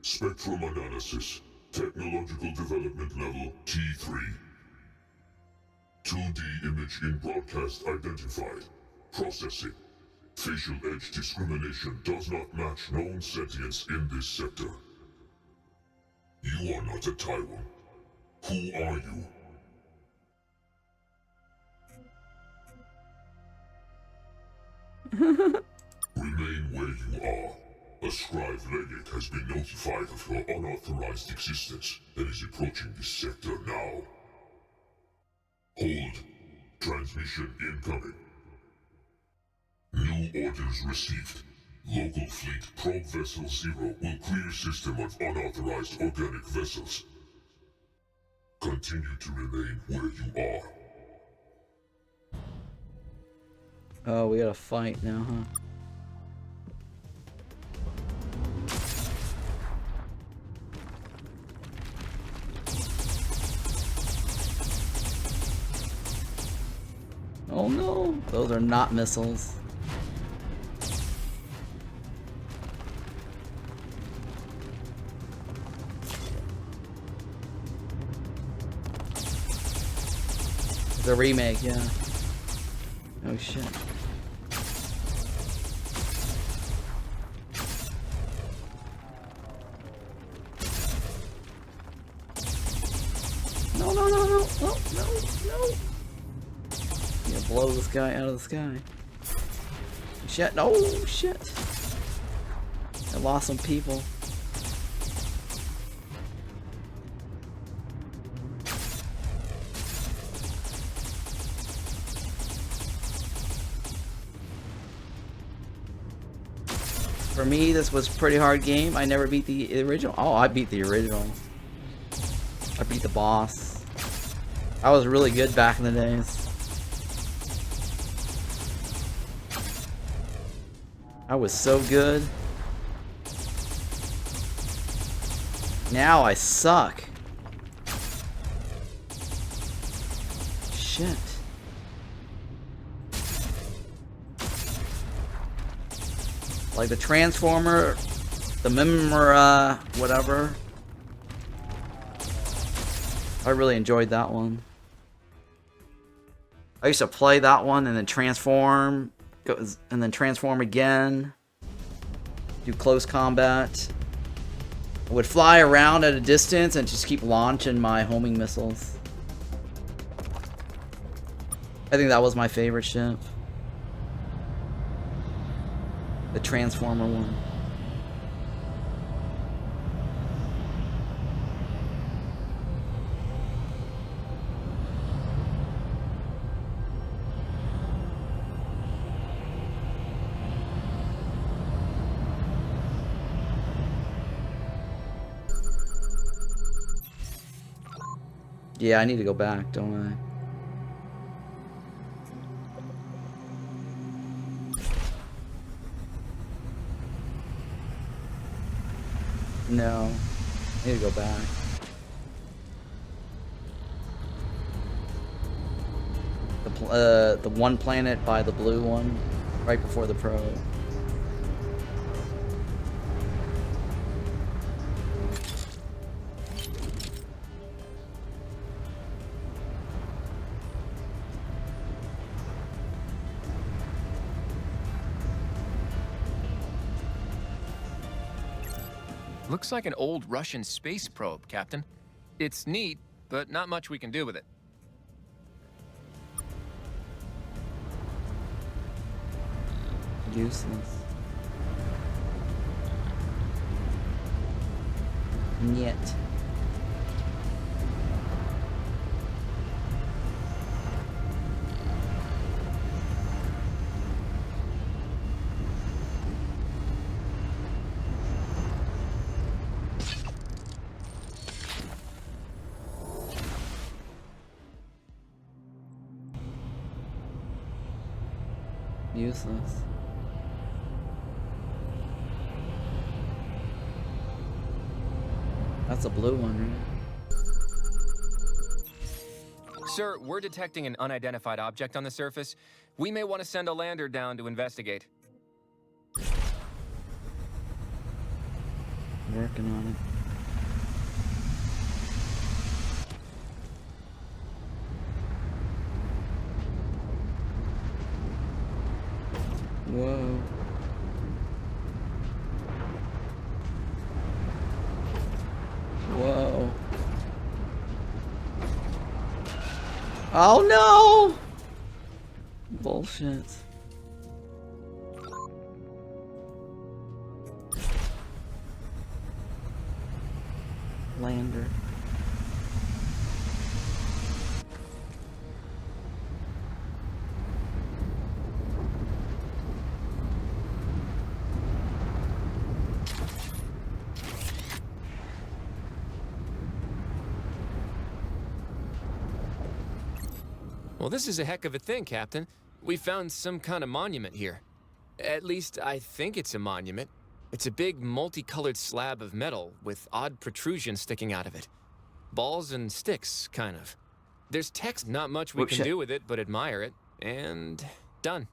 Spectrum analysis. Technological development level T3. 2D image in broadcast identified. Processing. Facial edge discrimination does not match known sentience in this sector. You are not a Tyrant. Who are you? Remain where you are. A scribe legate has been notified of your unauthorized existence and is approaching this sector now. Hold. Transmission incoming. New orders received. Local fleet probe vessel 0 will clear system of unauthorized organic vessels. Continue to remain where you are.
Oh, we gotta fight now, huh? Oh no, those are not missiles. It's a remake, yeah. Oh shit. No, no, no, no, no, no, no. Yeah, blow this guy out of the sky. Shit, no, shit. I lost some people. For me, this was a pretty hard game. I never beat the original. Oh, I beat the original. I beat the boss. I was really good back in the days. I was so good. Now I suck. Shit. Like the Transformer, the Memora, whatever. I really enjoyed that one. I used to play that one and then transform, and then transform again. Do close combat. I would fly around at a distance and just keep launching my homing missiles. I think that was my favorite ship. The Transformer one. Yeah, I need to go back, don't I? No, I need to go back. The one planet by the blue one, right before the probe.
Looks like an old Russian space probe, Captain. It's neat, but not much we can do with it.
Useless. Niet. Useless. That's a blue one, right?
Sir, we're detecting an unidentified object on the surface. We may want to send a lander down to investigate.
Working on it. Whoa. Whoa. Oh no! Bullshit. Lander.
Well, this is a heck of a thing, Captain. We found some kind of monument here. At least, I think it's a monument. It's a big, multicolored slab of metal with odd protrusions sticking out of it. Balls and sticks, kind of. There's text, not much we can do with it but admire it, and done.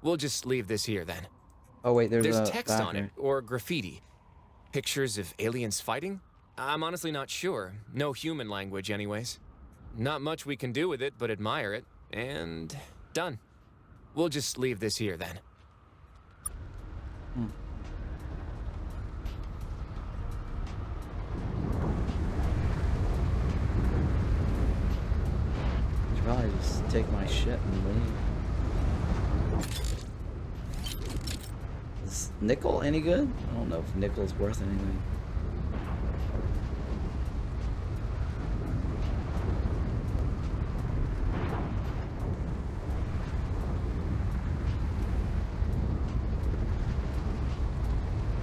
We'll just leave this here then.
Oh wait, there's
text on it, or graffiti. Pictures of aliens fighting? I'm honestly not sure. No human language anyways. Not much we can do with it but admire it, and done. We'll just leave this here then.
Should probably just take my shit and leave. Is nickel any good? I don't know if nickel's worth anything.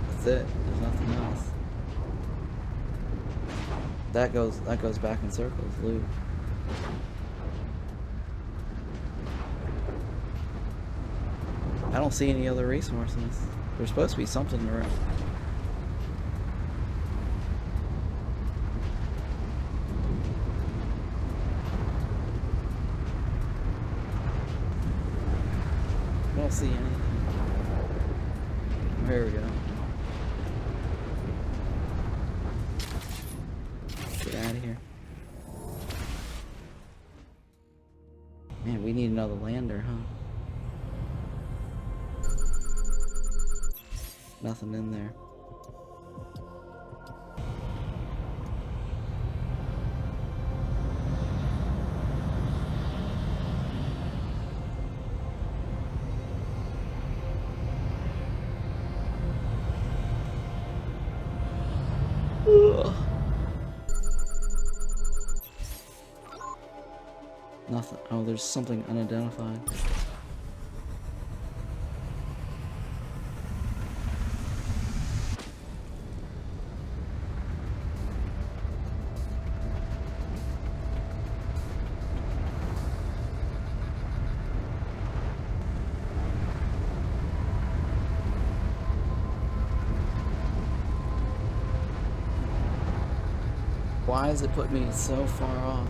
That's it. There's nothing else. That goes back in circles, loot. I don't see any other resources. There's supposed to be something around. I don't see anything. There we go. Get out of here. Man, we need another lander, huh? Nothing in there. Ugh. Nothing. Oh, there's something unidentified. Why does it put me so far off?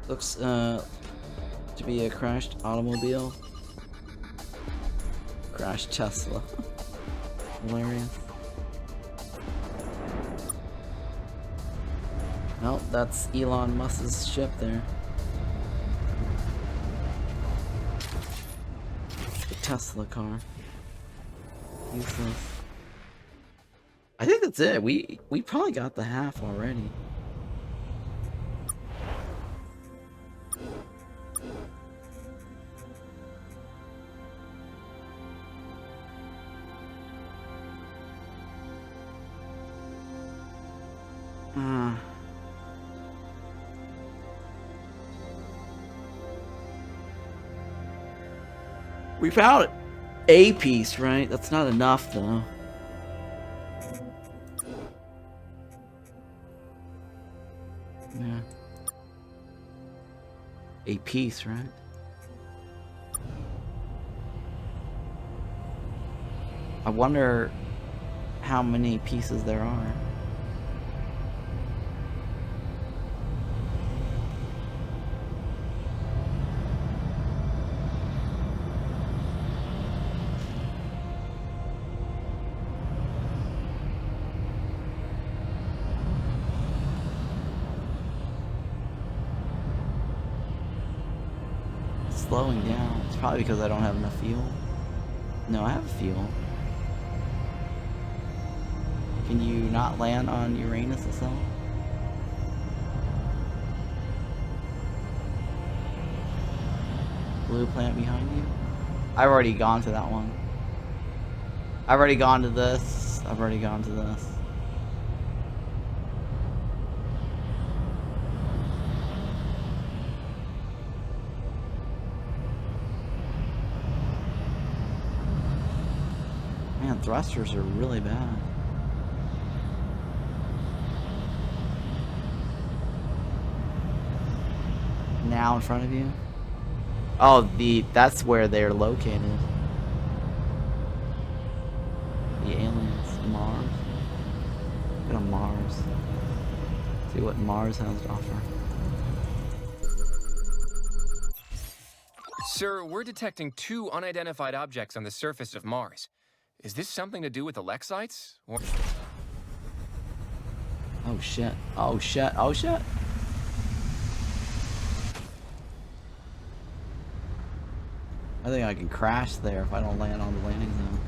Looks to be a crashed automobile. Crashed Tesla. Hilarious. Well, that's Elon Musk's ship there. The Tesla car. Useless. I think that's it. We probably got the half already. We found a piece, right? That's not enough, though. Yeah. A piece, right? I wonder how many pieces there are. Slowing down. It's probably because I don't have enough fuel. No, I have fuel. Can you not land on Uranus itself? Blue plant behind you? I've already gone to that one. I've already gone to this. I've already gone to this. Man, thrusters are really bad. Now in front of you? Oh, that's where they're located. The aliens. Mars. Go to Mars. See what Mars has to offer.
Sir, we're detecting 2 unidentified objects on the surface of Mars. Is this something to do with the Lexites? Or...
Oh shit. Oh shit. Oh shit. I think I can crash there if I don't land on the landing zone.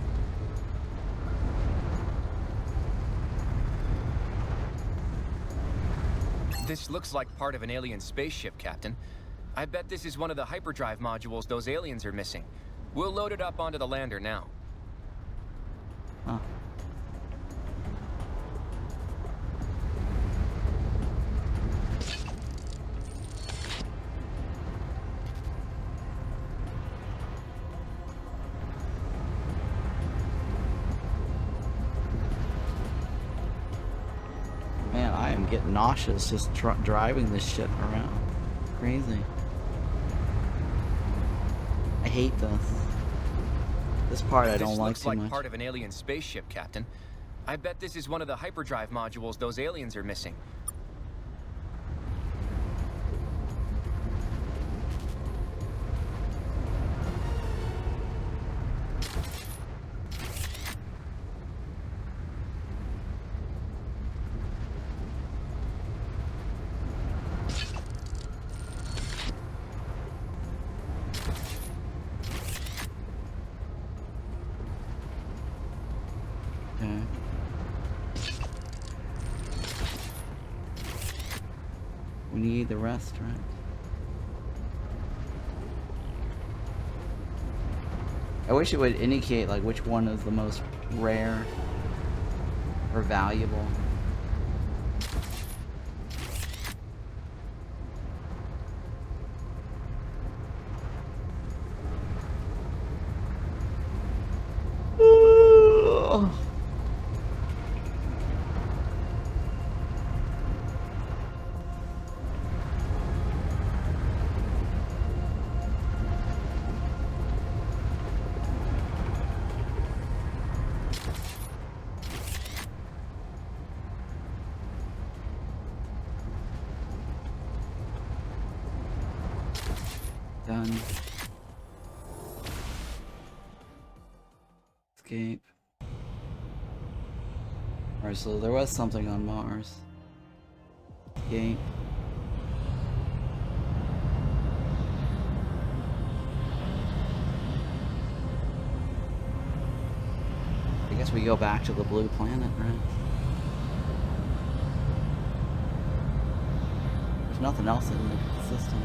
This looks like part of an alien spaceship, Captain. I bet this is one of the hyperdrive modules those aliens are missing. We'll load it up onto the lander now.
Huh. Man, I am getting nauseous just driving this shit around. Crazy. I hate this. This part I don't like
This
too
looks like
much.
part of an alien spaceship, Captain. I bet this is one of the hyperdrive modules those aliens are missing.
Okay. We need the rest, right? I wish it would indicate like which one is the most rare or valuable. Done. Escape. Alright, so there was something on Mars. Gate. I guess we go back to the blue planet, right? There's nothing else in the system.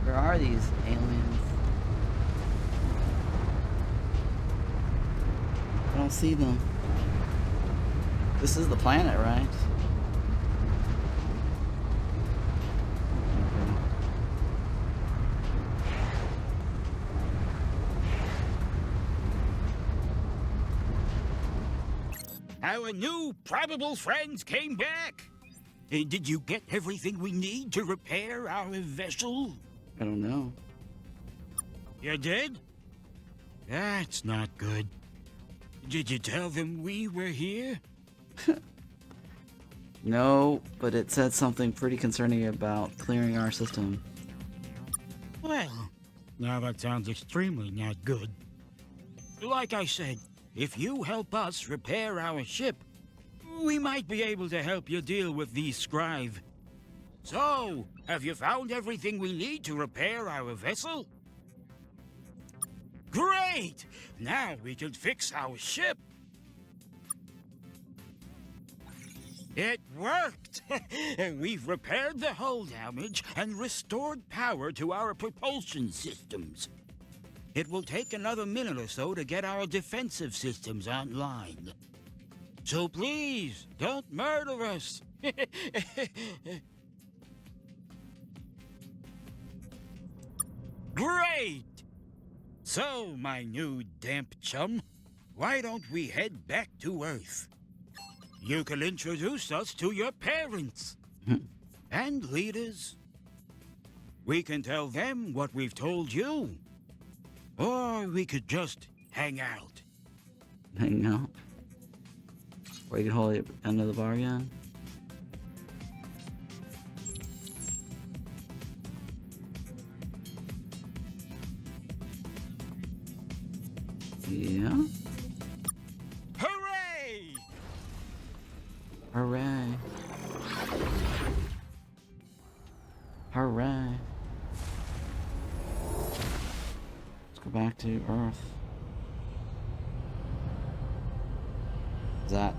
Where are these aliens? I don't see them. This is the planet, right?
Our new probable friends came back. Did you get everything we need to repair our vessel?
I don't know.
You did? That's not good. Did you tell them we were here?
No, but it said something pretty concerning about clearing our system.
Well, now that sounds extremely not good. Like I said, if you help us repair our ship, we might be able to help you deal with these scribe. So, have you found everything we need to repair our vessel? Great! Now we can fix our ship. It worked! We've repaired the hull damage and restored power to our propulsion systems. It will take another minute or so to get our defensive systems online. So please, don't murder us! Great! So, my new damp chum, why don't we head back to Earth? You can introduce us to your parents and leaders. We can tell them what we've told you. Or we could just hang out.
Hang out. Or you can hold it at the end of the bar again. Yeah.
Hooray!
Hooray. Hooray. Let's go back to Earth. Is that...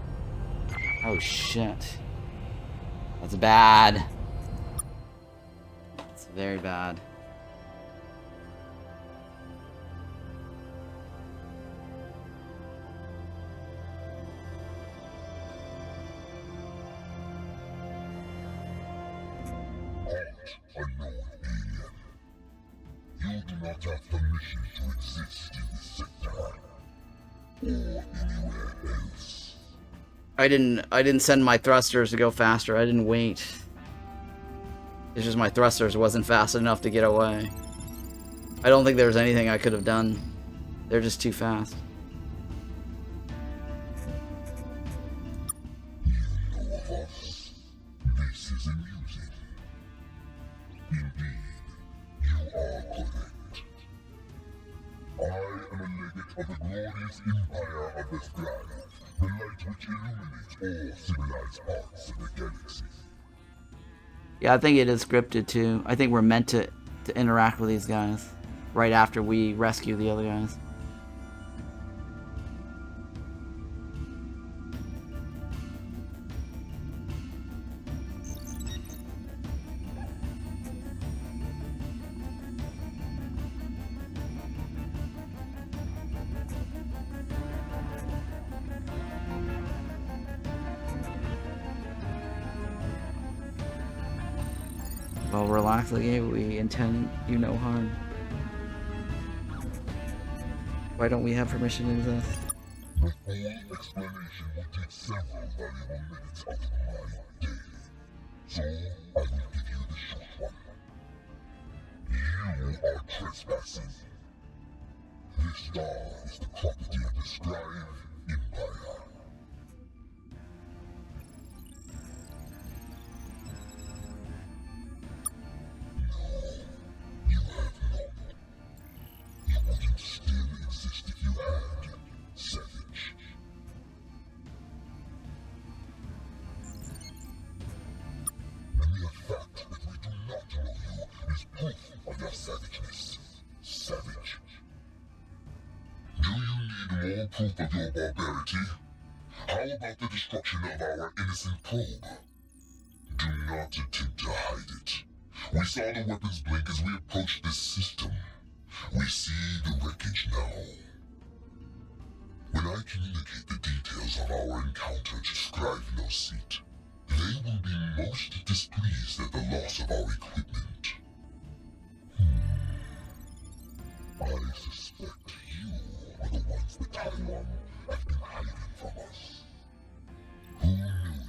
Oh shit. That's bad. It's very bad.
Unknown alien. You do not have permission to exist in this sector or anywhere else.
I didn't send my thrusters to go faster. I didn't wait. It's just my thrusters wasn't fast enough to get away. I don't think there was anything I could have done. They're just too fast.
You know of us. This is amusing. Indeed, you are correct. I am a legate of the glorious empire of the sky, the light which illuminates all civilized parts of the galaxy.
Yeah, I think it is scripted too. I think we're meant to interact with these guys right after we rescue the other guys. Well, relax, Ligate. We intend you no harm. Why don't we have permission to do this?
The full explanation will take several valuable minutes out of my day. So, I will give you the short one. You are trespassing. This star is the property of the Scribe Empire. No, you have not. You wouldn't still exist if you had, savage. The mere fact that we do not know you is proof of your savageness, savage. Do you need more proof of your barbarity? How about the destruction of our innocent probe? Do not attempt to hide it. We saw the weapons blink as we approached this system. We see the wreckage now. When I communicate the details of our encounter to Scribe Seat, they will be most displeased at the loss of our equipment. I suspect you are the ones that Taiwan have been hiding from us. Who knew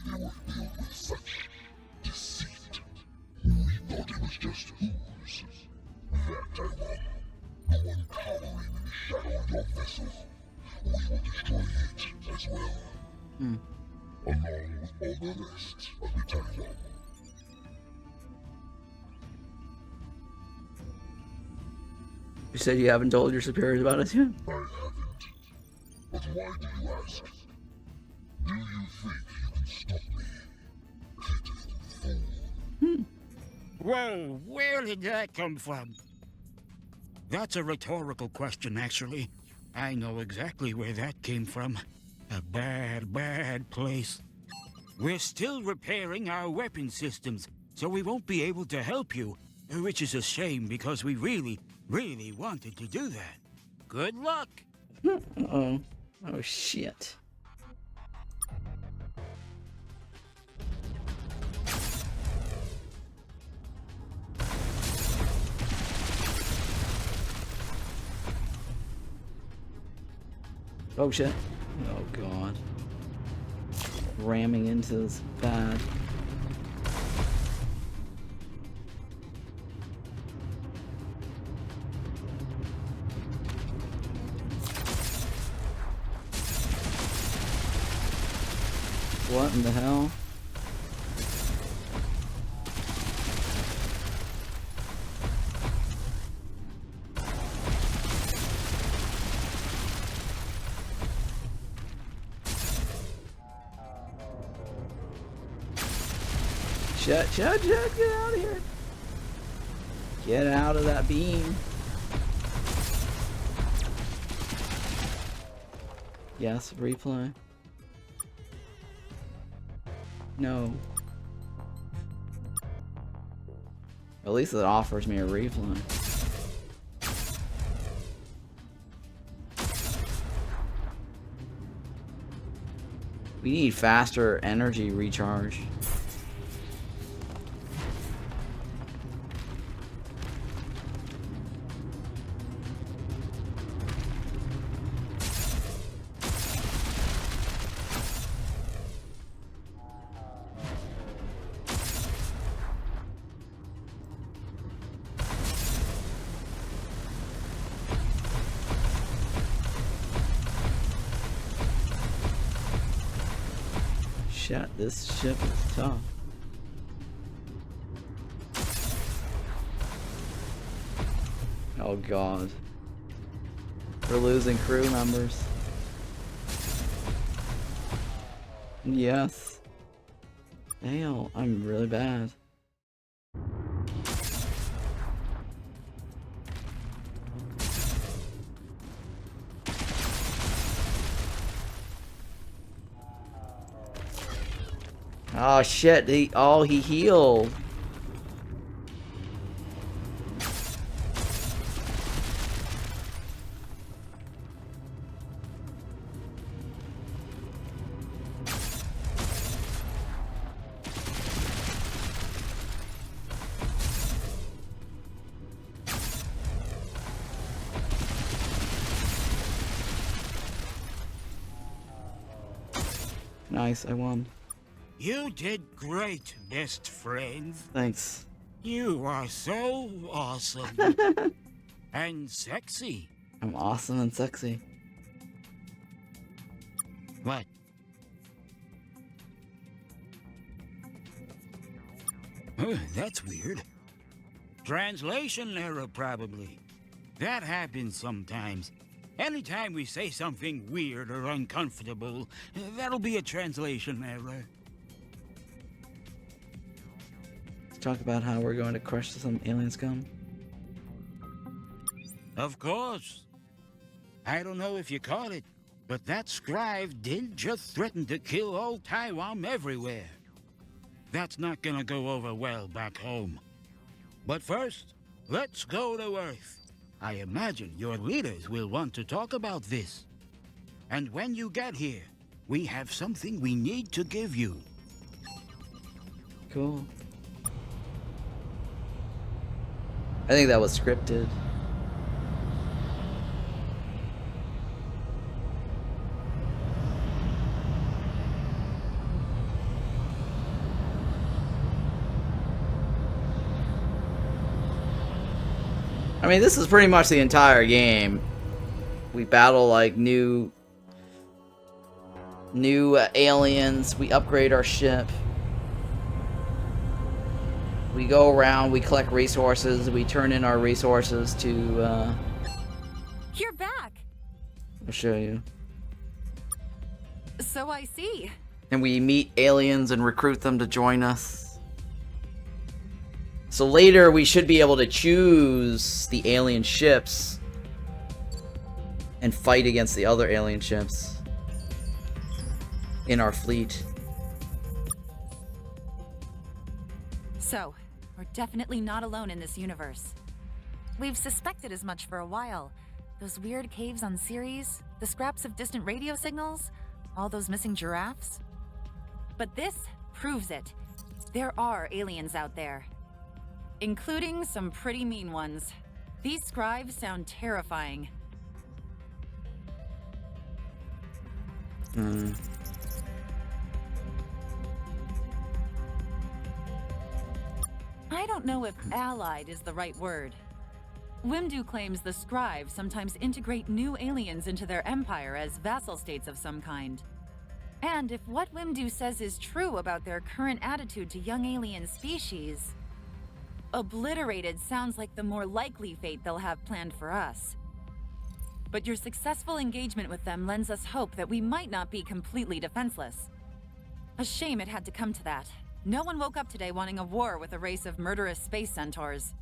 they were filled with such deceit? We thought it was just ooze. That Taiwan, the one cowering in the shadow of your vessel, we will destroy it as well. Along with all the rest of the Taiwan.
You said you haven't told your superiors about us yet?
I haven't. But why do you ask? Do you think you can stop me? Pitiful fool.
Whoa, where did that come from? That's a rhetorical question, actually. I know exactly where that came from. A bad, bad place. We're still repairing our weapon systems, so we won't be able to help you. Which is a shame, because we really wanted to do that. Good luck!
Uh-oh. Oh, shit. Oh, shit. Oh, God. Ramming into this pad. What in the hell? Shut, get out of here. Get out of that beam. Yes, replay. No. At least it offers me a replay. We need faster energy recharge. Shit, this ship is tough. Oh God. We're losing crew members. Yes. Hell, I'm really bad. Oh shit, he healed. Nice, I won.
You did great, best friend.
Thanks.
You are so awesome. And sexy.
I'm awesome and sexy.
What? That's weird. Translation error, probably. That happens sometimes. Anytime we say something weird or uncomfortable, that'll be a translation error.
Let's talk about how we're going to crush some alien scum.
Of course. I don't know if you caught it, but that scribe did just threaten to kill all Taiwan everywhere. That's not gonna go over well back home. But first, let's go to Earth. I imagine your leaders will want to talk about this. And when you get here, we have something we need to give you.
Cool. I think that was scripted. I mean, this is pretty much the entire game. We battle like new aliens. We upgrade our ship. We go around, we collect resources, we turn in our resources to,
You're back!
I'll show you.
So I see.
And we meet aliens and recruit them to join us. So later we should be able to choose the alien ships and fight against the other alien ships in our fleet.
So, we're definitely not alone in this universe. We've suspected as much for a while. Those weird caves on Ceres, the scraps of distant radio signals, all those missing giraffes. But this proves it. There are aliens out there. Including some pretty mean ones. These scribes sound terrifying. I don't know if allied is the right word. Wimdu claims the scribes sometimes integrate new aliens into their empire as vassal states of some kind. And if what Wimdu says is true about their current attitude to young alien species, obliterated sounds like the more likely fate they'll have planned for us. But your successful engagement with them lends us hope that we might not be completely defenseless. A shame it had to come to that. No one woke up today wanting a war with a race of murderous space centaurs.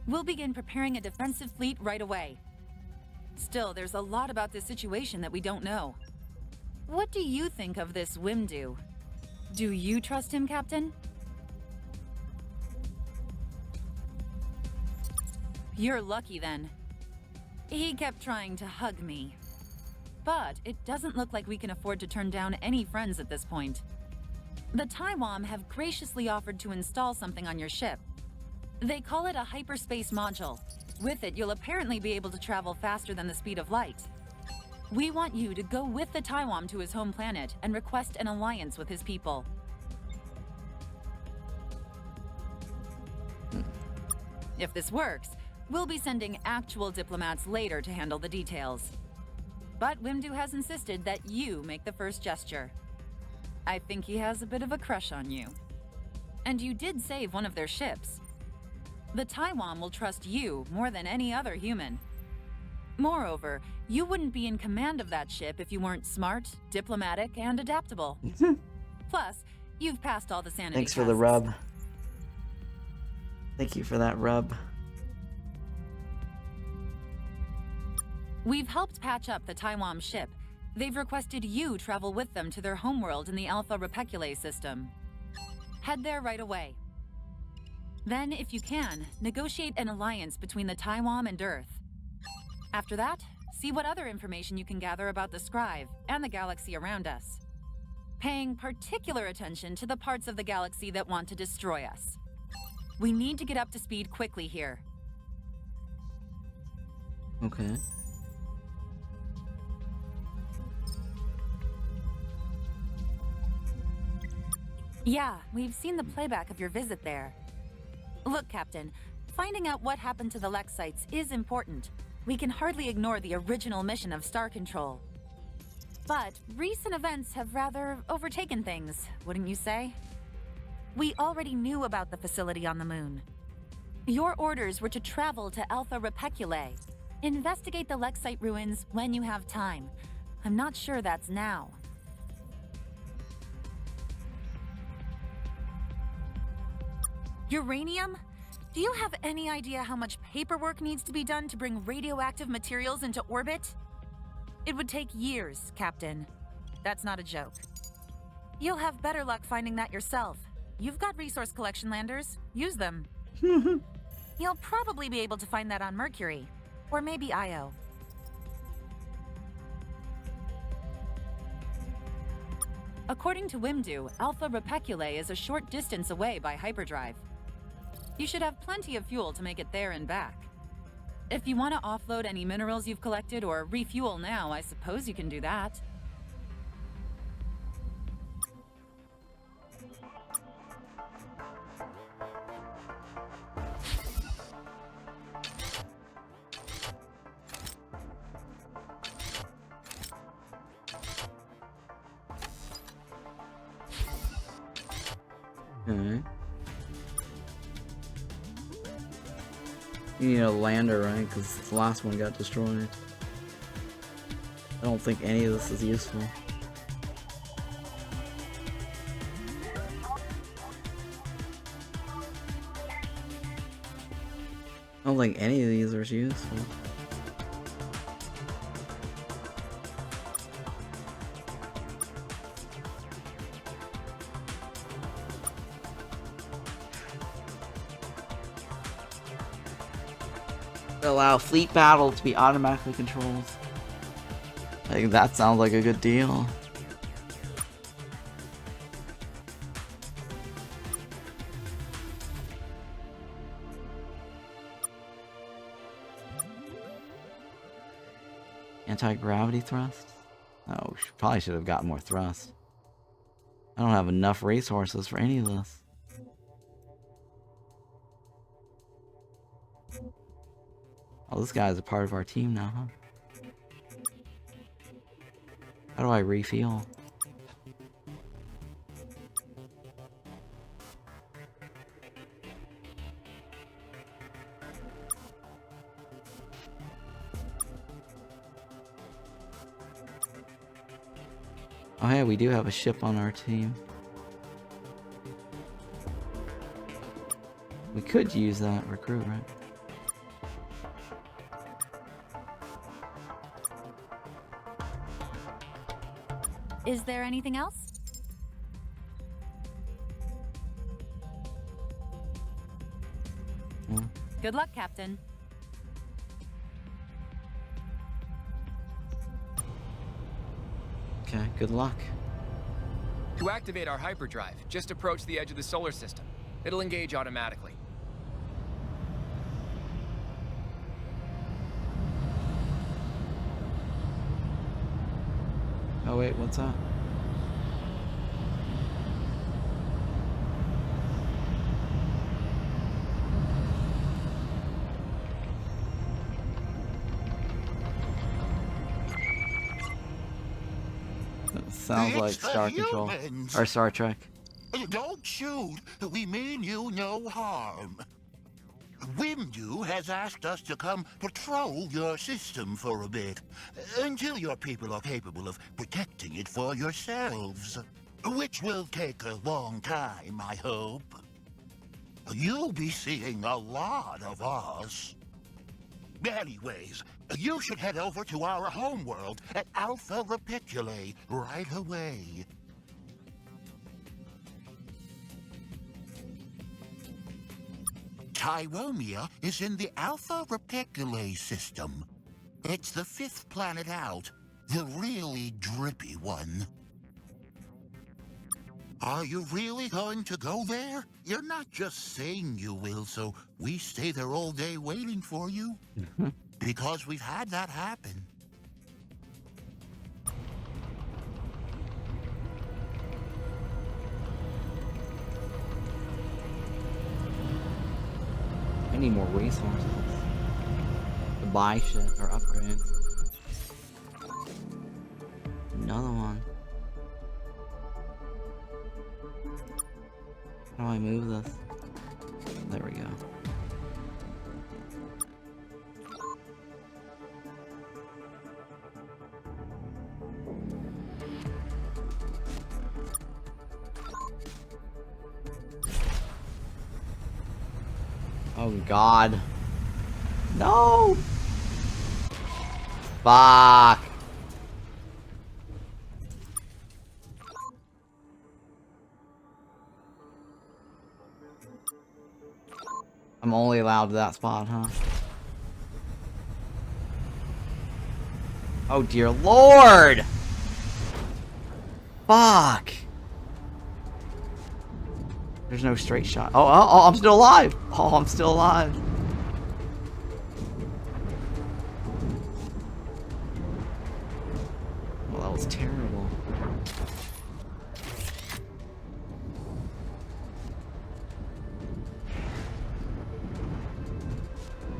We'll begin preparing a defensive fleet right away. Still, there's a lot about this situation that we don't know. What do you think of this Wimdu? Do you trust him, Captain? You're lucky then. He kept trying to hug me. But it doesn't look like we can afford to turn down any friends at this point. The Taiwan have graciously offered to install something on your ship. They call it a hyperspace module. With it, you'll apparently be able to travel faster than the speed of light. We want you to go with the Taiwan to his home planet and request an alliance with his people. If this works, we'll be sending actual diplomats later to handle the details. But Wimdu has insisted that you make the first gesture. I think he has a bit of a crush on you. And you did save one of their ships. The Taiwan will trust you more than any other human. Moreover, you wouldn't be in command of that ship if you weren't smart, diplomatic, and adaptable. Plus, you've passed all the sanity
Thanks
tests.
for the rub. Thank you for that rub.
We've helped patch up the Taiwan ship. They've requested you travel with them to their homeworld in the Alpha Repeculate system. Head there right away. Then, if you can, negotiate an alliance between the Taiwan and Earth. After that, see what other information you can gather about the Scribe and the galaxy around us. Paying particular attention to the parts of the galaxy that want to destroy us. We need to get up to speed quickly here.
Okay.
Yeah, we've seen the playback of your visit there. Look, Captain, finding out what happened to the Lex sites is important. We can hardly ignore the original mission of Star Control. But recent events have rather overtaken things, wouldn't you say? We already knew about the facility on the moon. Your orders were to travel to Alpha Repeculae. Investigate the Lex site ruins when you have time. I'm not sure that's now. Uranium? Do you have any idea how much paperwork needs to be done to bring radioactive materials into orbit? It would take years, Captain. That's not a joke. You'll have better luck finding that yourself. You've got resource collection landers. Use them. You'll probably be able to find that on Mercury. Or maybe Io. According to Wimdu, Alpha Repeculae is a short distance away by hyperdrive. You should have plenty of fuel to make it there and back. If you want to offload any minerals you've collected or refuel now, I suppose you can do that.
Okay. You need a lander, right? Because the last one got destroyed. I don't think any of this is useful. I don't think any of these are useful. Allow fleet battle to be automatically controlled. I think that sounds like a good deal. Anti-gravity thrust? Oh, probably should have gotten more thrust. I don't have enough resources for any of this. Oh, this guy is a part of our team now, huh? How do I refuel? Oh yeah, we do have a ship on our team. We could use that recruit, right?
Is there anything else? Good luck, Captain.
Okay, good luck.
To activate our hyperdrive, just approach the edge of the solar system. It'll engage automatically.
Oh wait, what's that? That sounds like Star Control. Or Star Trek.
Don't shoot. We mean you no harm. Wimdu has asked us to come patrol your system for a bit, until your people are capable of protecting it for yourselves. Which will take a long time, I hope. You'll be seeing a lot of us. Anyways, you should head over to our homeworld at Alpha Repeculae right away. Tyromia is in the Alpha Repeculae system. It's the 5th planet out, the really drippy one. Are you really going to go there? You're not just saying you will, so we stay there all day waiting for you. Because we've had that happen.
need more resources to buy shit or upgrades. Another one. How do I move this? There we go. Oh God. No! Fuck! I'm only allowed to that spot, huh? Oh dear Lord! Fuck! There's no straight shot. Oh, I'm still alive! Oh, I'm still alive. Well, that was terrible.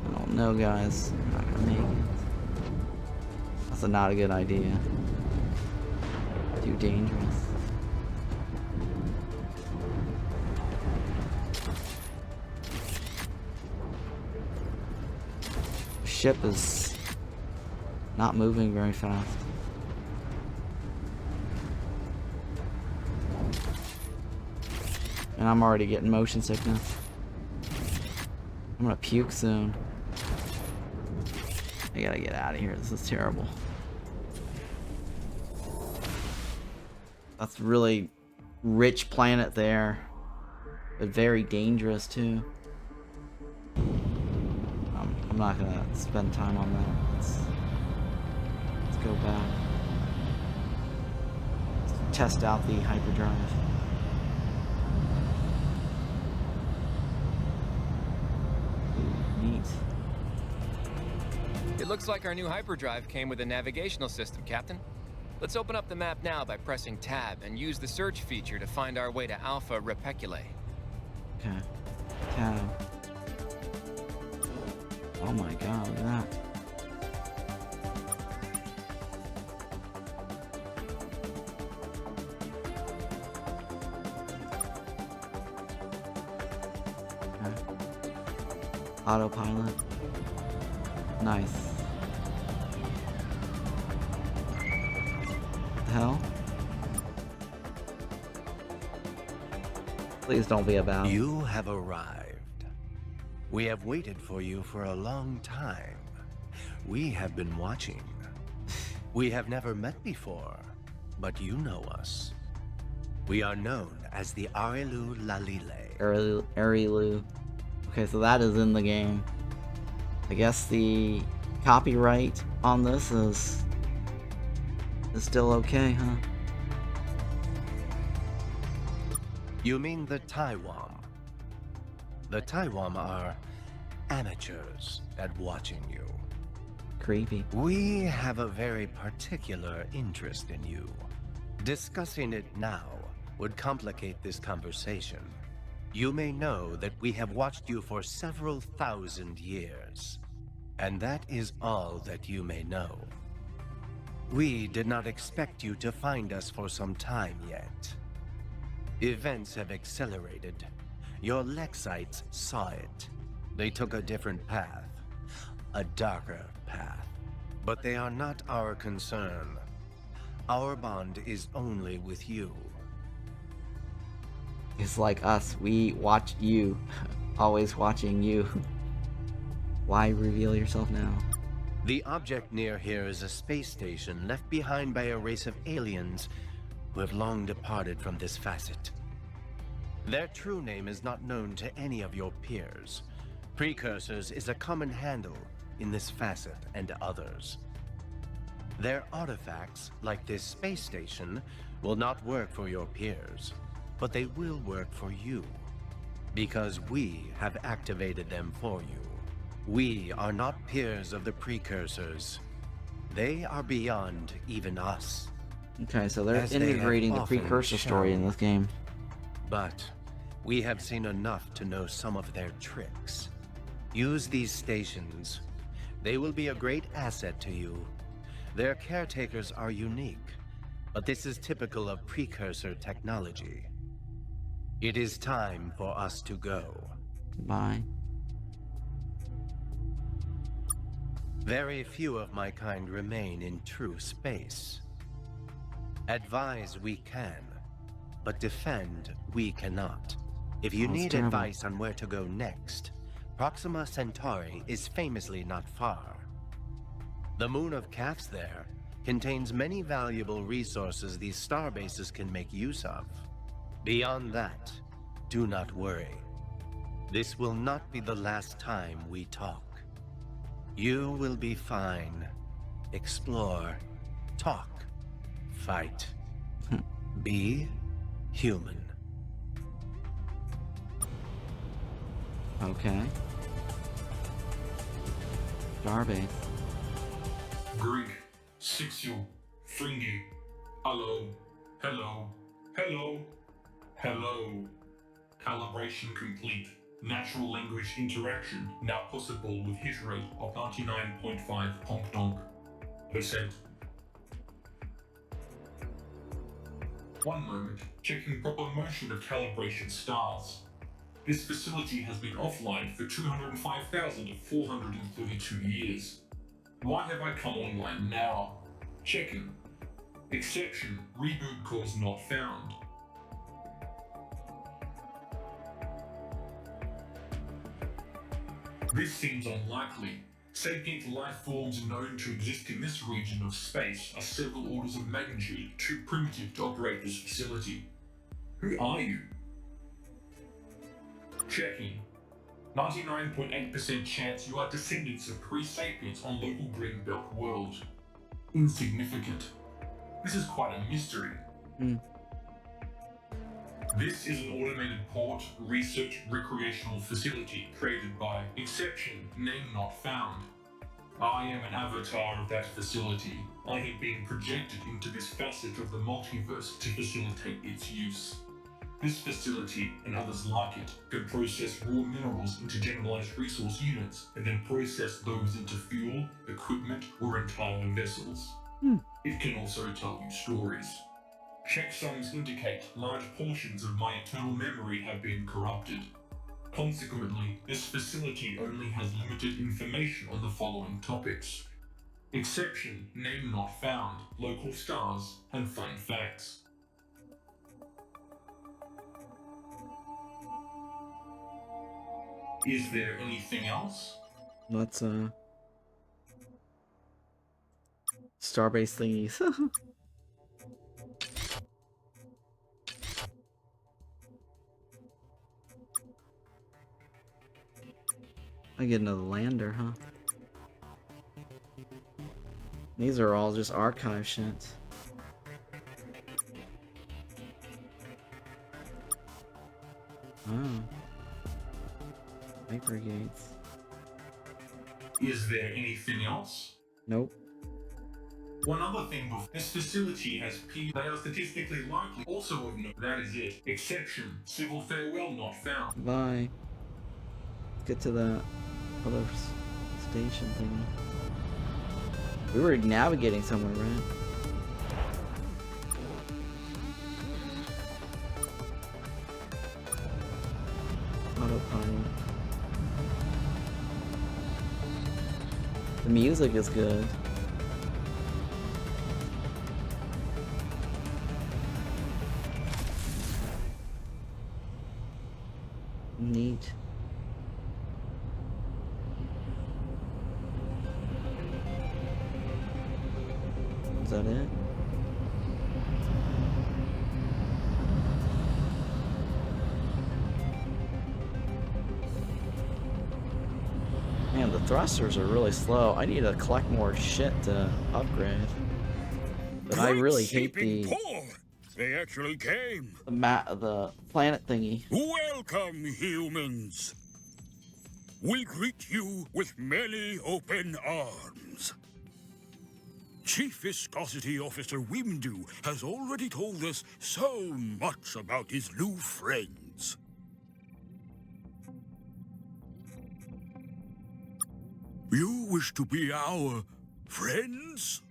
I don't know, guys. I'm not gonna make it. That's not a good idea. Too dangerous. The ship is not moving very fast. And I'm already getting motion sickness. I'm gonna puke soon. I gotta get out of here. This is terrible. That's really rich planet there, but very dangerous too. I'm not gonna spend time on that. Let's go back. Let's test out the hyperdrive. Ooh, neat.
It looks like our new hyperdrive came with a navigational system, Captain. Let's open up the map now by pressing Tab and use the search feature to find our way to Alpha Repeculae.
Okay. Tab. Oh my God, look at that. Okay. Autopilot. Nice. What the hell? Please don't be about.
You have arrived. We have waited for you for a long time. We have been watching. We have never met before, but you know us. We are known as the Arilu Lalile.
Arilu. Okay, so that is in the game. I guess the copyright on this is still okay, huh?
You mean the Taiwan? The Taiwan are amateurs at watching you.
Creepy.
We have a very particular interest in you. Discussing it now would complicate this conversation. You may know that we have watched you for several thousand years, and that is all that you may know. We did not expect you to find us for some time yet. Events have accelerated. Your Lexites saw it. They took a different path, a darker path. But they are not our concern. Our bond is only with you.
It's like us. We watch you. Always watching you. Why reveal yourself now?
The object near here is a space station left behind by a race of aliens who have long departed from this facet. Their true name is not known to any of your peers. Precursors is a common handle in this facet and others. Their artifacts, like this space station, will not work for your peers, but they will work for you, because we have activated them for you. We are not peers of the Precursors. They are beyond even us.
Okay, so they're
As they
integrating
have
the
often
precursor story in
shown.
this game.
But we have seen enough to know some of their tricks. Use these stations. They will be a great asset to you. Their caretakers are unique, but this is typical of precursor technology. It is time for us to go.
Bye.
Very few of my kind remain in true space. Advise we can, but defend we cannot. If you
That's
need
terrible.
advice on where to go next, Proxima Centauri is famously not far. The moon of Cath's there contains many valuable resources these star bases can make use of. Beyond that, do not worry. This will not be the last time we talk. You will be fine. Explore, talk, fight. Be human.
Okay. Starbase.
Greek, Sixil, Fringy, hello, hello, hello, hello. Calibration complete. Natural language interaction now possible with hit rate of 99.5%. 1 moment, checking proper motion of calibration stars. This facility has been offline for 205,432 years. Why have I come online now? Checking. Exception, reboot cause not found. This seems unlikely. Sapient life forms known to exist in this region of space are several orders of magnitude too primitive to operate this facility. Who are you? Checking. 99.8% chance you are descendants of pre-sapients on local Greenbelt world. Insignificant. This is quite a mystery. This is an automated port, research, recreational facility created by Exception, name not found. I am an avatar of that facility. I have been projected into this facet of the multiverse to facilitate its use. This facility, and others like it, can process raw minerals into generalized resource units and then process those into fuel, equipment, or entire vessels. It can also tell you stories. Checksums indicate large portions of my internal memory have been corrupted. Consequently, this facility only has limited information on the following topics. Exception, name not found, local stars, and fun facts. Is there anything else?
Let's Starbase thingies. I get another lander, huh? These are all just archive shit. Oh. Vapor gates.
Is there anything else?
Nope.
One other thing, this facility has P. They are statistically likely also of note. That is it. Exception, civil farewell not found.
Bye. Let's get to the other station thingy. We were navigating somewhere, right? Autopilot. The music is good. Neat. Is that it? Man, the thrusters are really slow. I need to collect more shit to upgrade. But I really hate the
They actually came.
the planet thingy.
Welcome, humans. We greet you with many open arms. Chief Viscosity Officer Wimdu has already told us so much about his new friends. You wish to be our friends?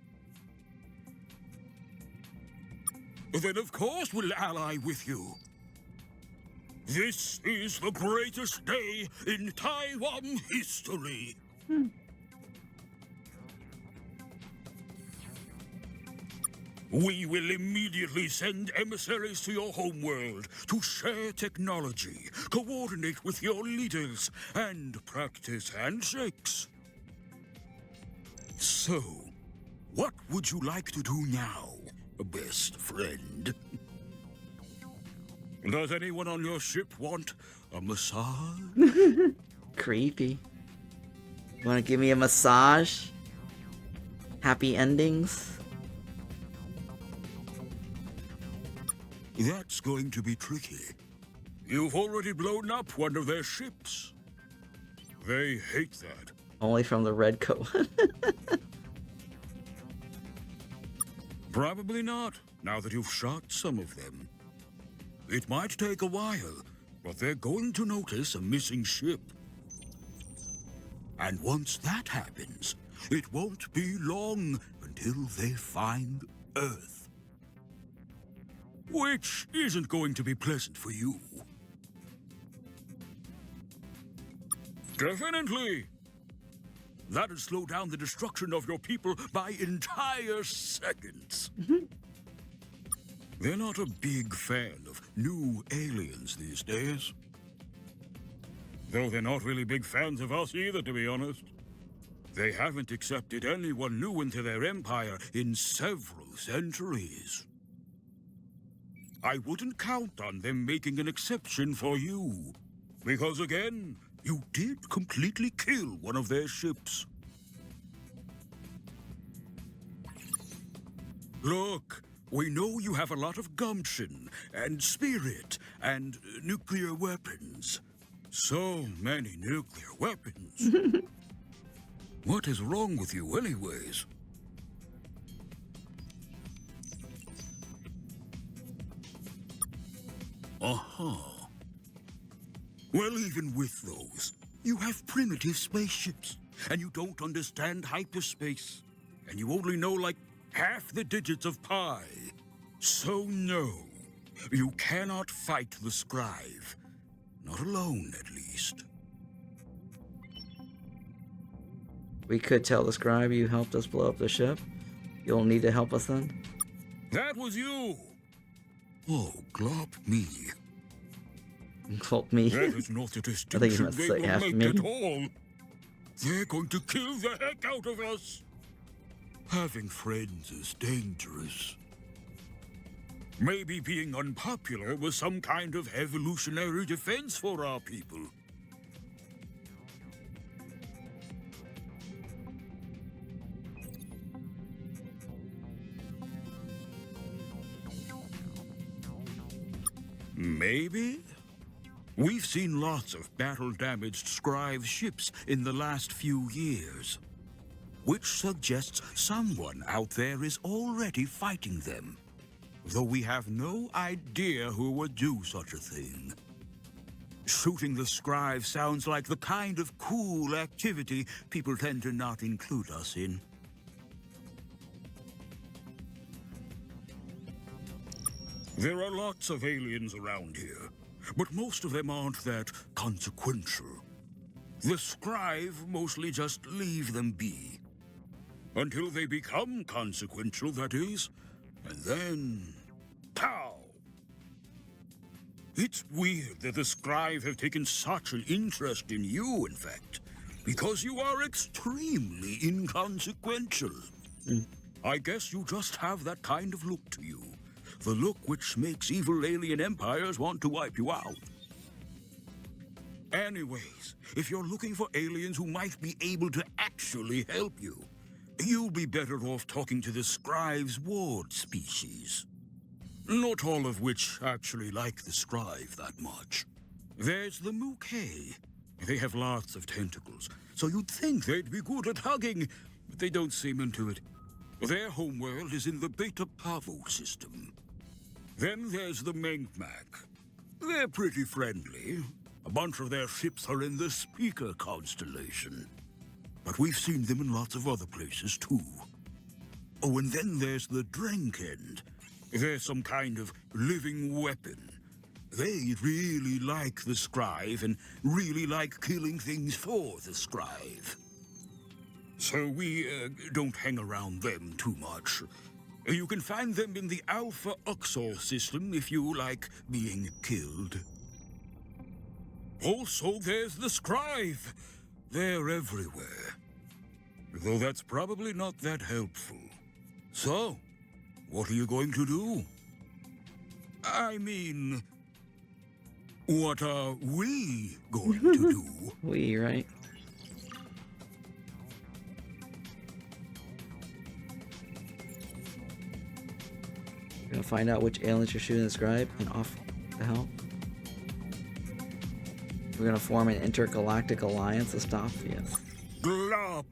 Then of course we'll ally with you. This is the greatest day in Taiwan history. We will immediately send emissaries to your homeworld to share technology, coordinate with your leaders, and practice handshakes. So, what would you like to do now, best friend? Does anyone on your ship want a massage?
Creepy. Want to give me a massage? Happy endings?
That's going to be tricky. You've already blown up one of their ships. They hate that.
Only from the red coat.
Probably not, now that you've shot some of them. It might take a while, but they're going to notice a missing ship. And once that happens, it won't be long until they find Earth. Which isn't going to be pleasant for you. Definitely. That'll slow down the destruction of your people by entire seconds. They're not a big fan of new aliens these days. Though they're not really big fans of us either, to be honest. They haven't accepted anyone new into their empire in several centuries. I wouldn't count on them making an exception for you. Because again, you did completely kill one of their ships. Look, we know you have a lot of gumption, and spirit, and nuclear weapons. So many nuclear weapons. What is wrong with you anyways? Uh-huh. Well, even with those, you have primitive spaceships, and you don't understand hyperspace, and you only know like half the digits of pi. So no, you cannot fight the Scribe. Not alone, at least.
We could tell the scribe you helped us blow up the ship. You'll need to help us then?
That was you! Oh, glop me.
Help me.
That is not the
I think you
distinction
must
they
say
will
after
make
me.
at all. They're going to kill the heck out of us. Having friends is dangerous. Maybe being unpopular was some kind of evolutionary defense for our people. Maybe? We've seen lots of battle-damaged Scribe ships in the last few years, which suggests someone out there is already fighting them, though we have no idea who would do such a thing. Shooting the Scribe sounds like the kind of cool activity people tend to not include us in. There are lots of aliens around here, but most of them aren't that consequential. The Scribe mostly just leave them be. Until they become consequential, that is. And then... pow! It's weird that the Scribe have taken such an interest in you, in fact, because you are extremely inconsequential. I guess you just have that kind of look to you. The look which makes evil alien empires want to wipe you out. Anyways, if you're looking for aliens who might be able to actually help you, you'll be better off talking to the Scribe's ward species. Not all of which actually like the Scribe that much. There's the Mouquet. They have lots of tentacles, so you'd think they'd be good at hugging, but they don't seem into it. Their homeworld is in the Beta Pavo system. Then there's the Mengmak. They're pretty friendly. A bunch of their ships are in the Speaker constellation. but we've seen them in lots of other places too. Oh, and then there's the Drenkend. They're some kind of living weapon. They really like the Scribe and really like killing things for the Scribe. So we don't hang around them too much. You can find them in the Alpha Uxor system if you like being killed. Also, there's the Scribe. They're everywhere. Though that's probably not that helpful. So, what are you going to do? I mean, what are we going to do?
We, right? We're gonna find out which aliens you're shooting the Scribe and off the hell. We're gonna form an intergalactic alliance to stop. Yes.
Glop!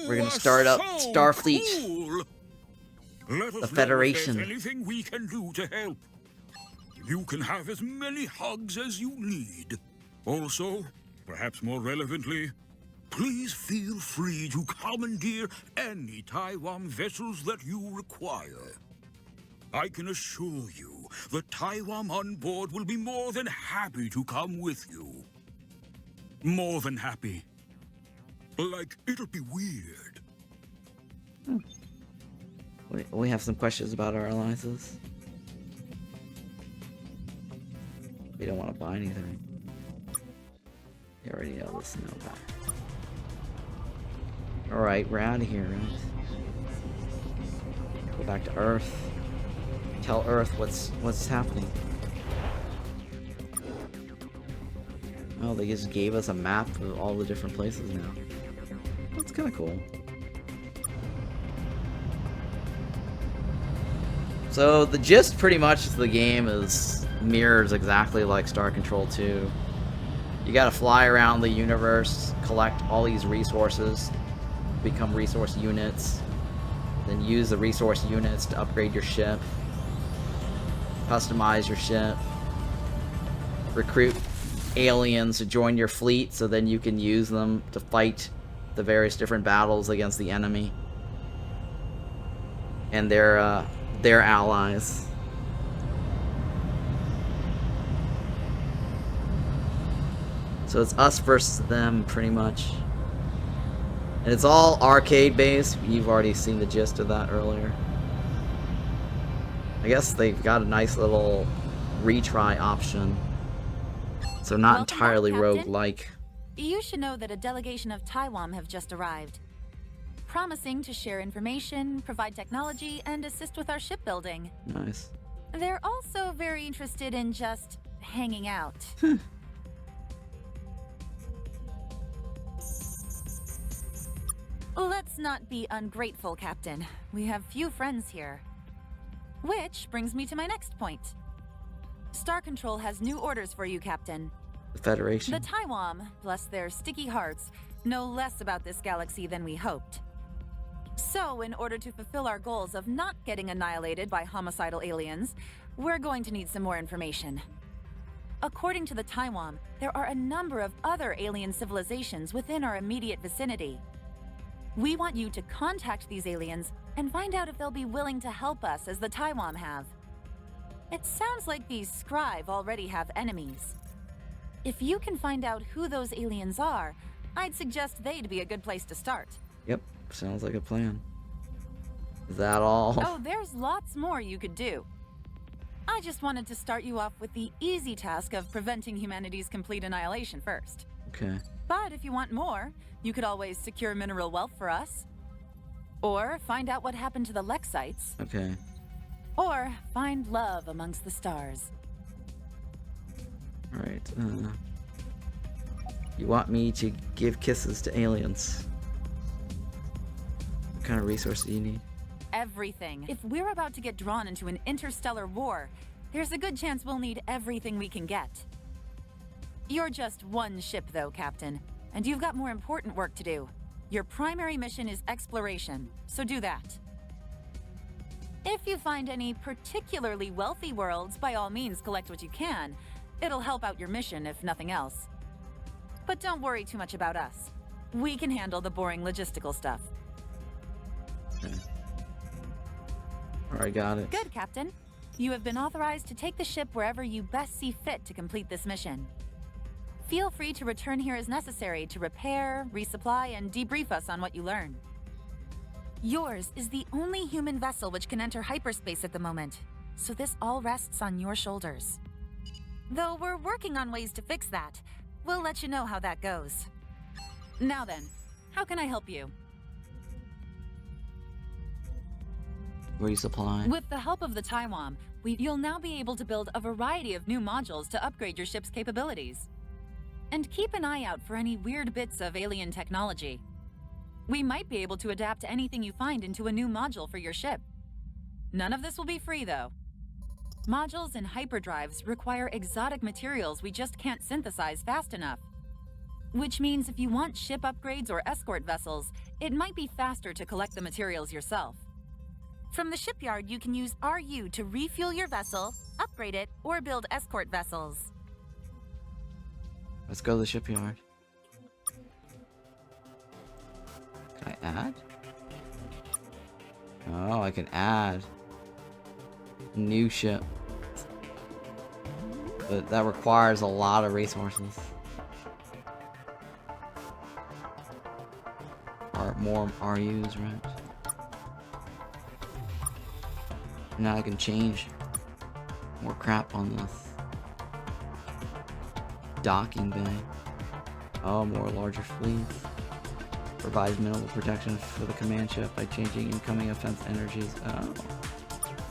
We're gonna start up
so
Starfleet.
Cool. Let us
The Federation.
know if there's anything we can do to help. You can have as many hugs as you need. Also, perhaps more relevantly, please feel free to commandeer any Taiwan vessels that you require. I can assure you, the Taiwan on board will be more than happy to come with you. More than happy. Like, it'll be weird.
We have some questions about our alliances. We don't want to buy anything. You already know this. No. Alright, we're out of here, right? Go back to Earth. Tell Earth what's happening. Oh, they just gave us a map of all the different places now. That's kind of cool. So the gist pretty much of the game mirrors exactly like Star Control 2. You gotta fly around the universe, collect all these resources, become resource units, then use the resource units to upgrade your ship, customize your ship, recruit aliens to join your fleet so then you can use them to fight the various different battles against the enemy and their allies. So it's us versus them, pretty much. And it's all arcade-based. You've already seen the gist of that earlier. I guess they've got a nice little retry option. So not
Welcome
entirely
back, Captain.
roguelike.
You should know that a delegation of Taiwan have just arrived, promising to share information, provide technology, and assist with our shipbuilding.
Nice.
They're also very interested in just hanging out. Let's not be ungrateful, Captain. We have few friends here. Which brings me to my next point. Star Control has new orders for you, Captain.
The Federation.
The Taiwan, bless their sticky hearts, know less about this galaxy than we hoped. So, in order to fulfill our goals of not getting annihilated by homicidal aliens, we're going to need some more information. According to the Taiwan, there are a number of other alien civilizations within our immediate vicinity. We want you to contact these aliens and find out if they'll be willing to help us as the Taiwan have. It sounds like these Scribe already have enemies. If you can find out who those aliens are, I'd suggest they'd be a good place to start.
Yep, sounds like a plan. Is that all?
Oh, there's lots more you could do. I just wanted to start you off with the easy task of preventing humanity's complete annihilation first.
Okay.
But if you want more, you could always secure mineral wealth for us. Or find out what happened to the Lexites.
Okay.
Or find love amongst the stars.
Alright, you want me to give kisses to aliens? What kind of resources do you need?
Everything. If we're about to get drawn into an interstellar war, there's a good chance we'll need everything we can get. You're just one ship though, Captain, and you've got more important work to do. Your primary mission is exploration, so do that. If you find any particularly wealthy worlds, by all means collect what you can. It'll help out your mission, if nothing else. But don't worry too much about us. We can handle the boring logistical stuff.
Okay. Alright, got it.
Good, Captain. You have been authorized to take the ship wherever you best see fit to complete this mission. Feel free to return here as necessary to repair, resupply, and debrief us on what you learn. Yours is the only human vessel which can enter hyperspace at the moment, so this all rests on your shoulders. Though we're working on ways to fix that. We'll let you know how that goes. Now then, how can I help you?
Resupply.
With the help of the Taiwan, you'll now be able to build a variety of new modules to upgrade your ship's capabilities. And keep an eye out for any weird bits of alien technology. We might be able to adapt anything you find into a new module for your ship. None of this will be free, though. Modules and hyperdrives require exotic materials we just can't synthesize fast enough. Which means if you want ship upgrades or escort vessels, it might be faster to collect the materials yourself. From the shipyard, you can use RU to refuel your vessel, upgrade it, or build escort vessels.
Let's go to the shipyard. Can I add? Oh, I can add. New ship. But that requires a lot of resources. Or more RUs, right? Now I can change more crap on this. Docking bay. Oh, more larger fleets. Provides minimal protection for the command ship by changing incoming offense energies. Oh,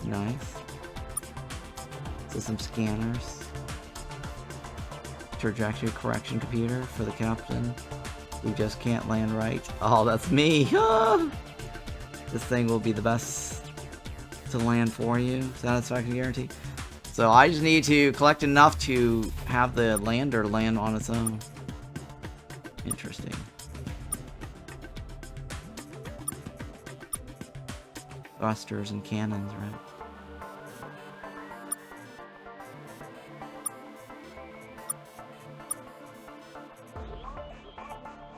nice. System scanners. Trajectory correction computer for the captain who just can't land right. Oh, that's me. Ah! This thing will be the best to land for you. Satisfaction guarantee. So I just need to collect enough to have the lander land on its own. Interesting. Thrusters and cannons, right?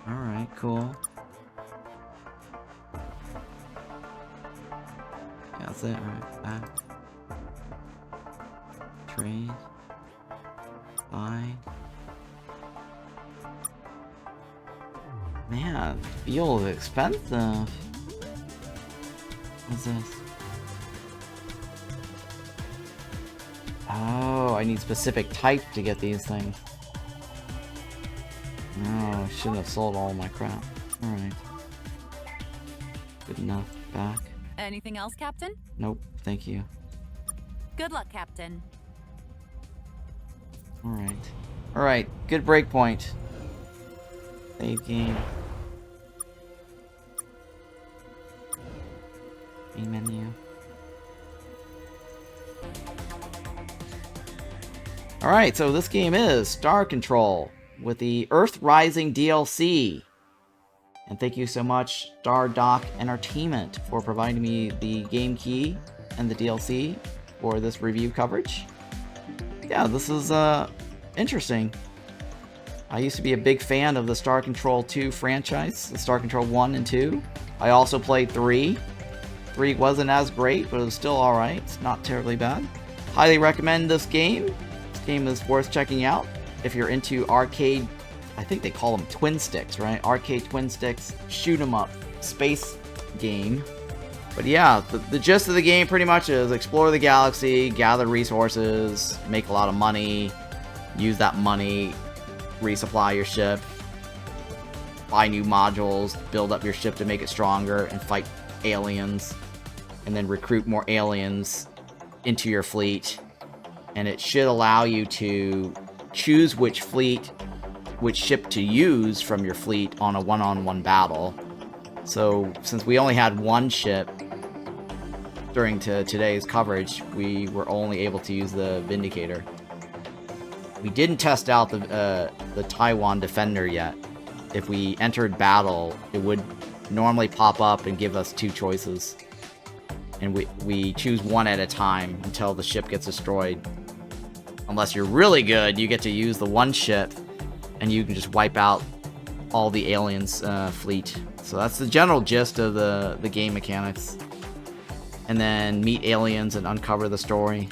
Alright, cool. Yeah, that's it, right? Back. Trade. Buy. Man, fuel is expensive. What's this? Oh, I need specific type to get these things. No, I shouldn't have sold all my crap. Alright. Good enough. Back.
Anything else, Captain?
Nope, thank you.
Good luck, Captain.
Alright. Alright, good break point. Save game. Main menu. Alright, so this game is Star Control with the Earth Rising DLC. And thank you so much, Stardock Entertainment, for providing me the game key and the DLC for this review coverage. Yeah, this is interesting. I used to be a big fan of the Star Control 2 franchise, the Star Control 1 and 2. I also played 3. 3 wasn't as great, but it was still alright. It's not terribly bad. Highly recommend this game. This game is worth checking out if you're into arcade, I think they call them twin sticks, right? Arcade twin sticks, shoot 'em up, space game. But yeah, the gist of the game pretty much is explore the galaxy, gather resources, make a lot of money, use that money, resupply your ship, buy new modules, build up your ship to make it stronger, and fight aliens, and then recruit more aliens into your fleet. And it should allow you to choose which ship to use from your fleet on a one-on-one battle. So since we only had one ship during today's coverage, we were only able to use the Vindicator. We didn't test out the Taiwan Defender yet. If we entered battle, it would normally pop up and give us two choices. And we choose one at a time until the ship gets destroyed. Unless you're really good, you get to use the one ship and you can just wipe out all the aliens fleet. So that's the general gist of the game mechanics. And then meet aliens and uncover the story.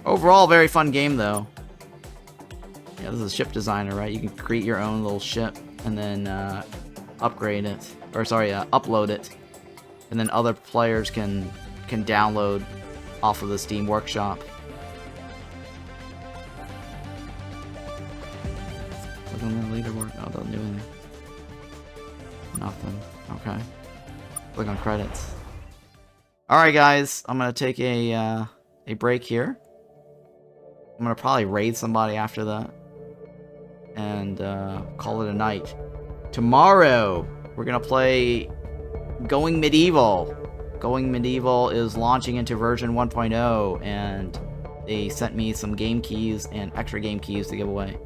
Overall, very fun game though. Yeah, this is a ship designer, right? You can create your own little ship and then upgrade it, or sorry, upload it, and then other players can download off of the Steam Workshop. Look on the leaderboard. Oh, doesn't do anything. Nothing. Okay. Click on credits. All right, guys. I'm gonna take a break here. I'm gonna probably raid somebody after that, and call it a night. Tomorrow, we're gonna play Going Medieval. Going Medieval is launching into version 1.0, and they sent me some game keys and extra game keys to give away.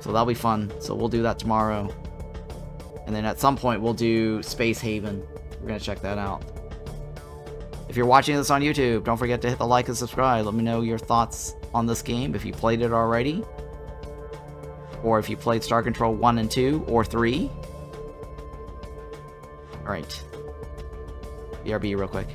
So that'll be fun. So we'll do that tomorrow. And then at some point, we'll do Space Haven. We're gonna check that out. If you're watching this on YouTube, don't forget to hit the like and subscribe. Let me know your thoughts on this game, if you played it already, or if you played Star Control 1 and 2, or 3. Alright. BRB real quick.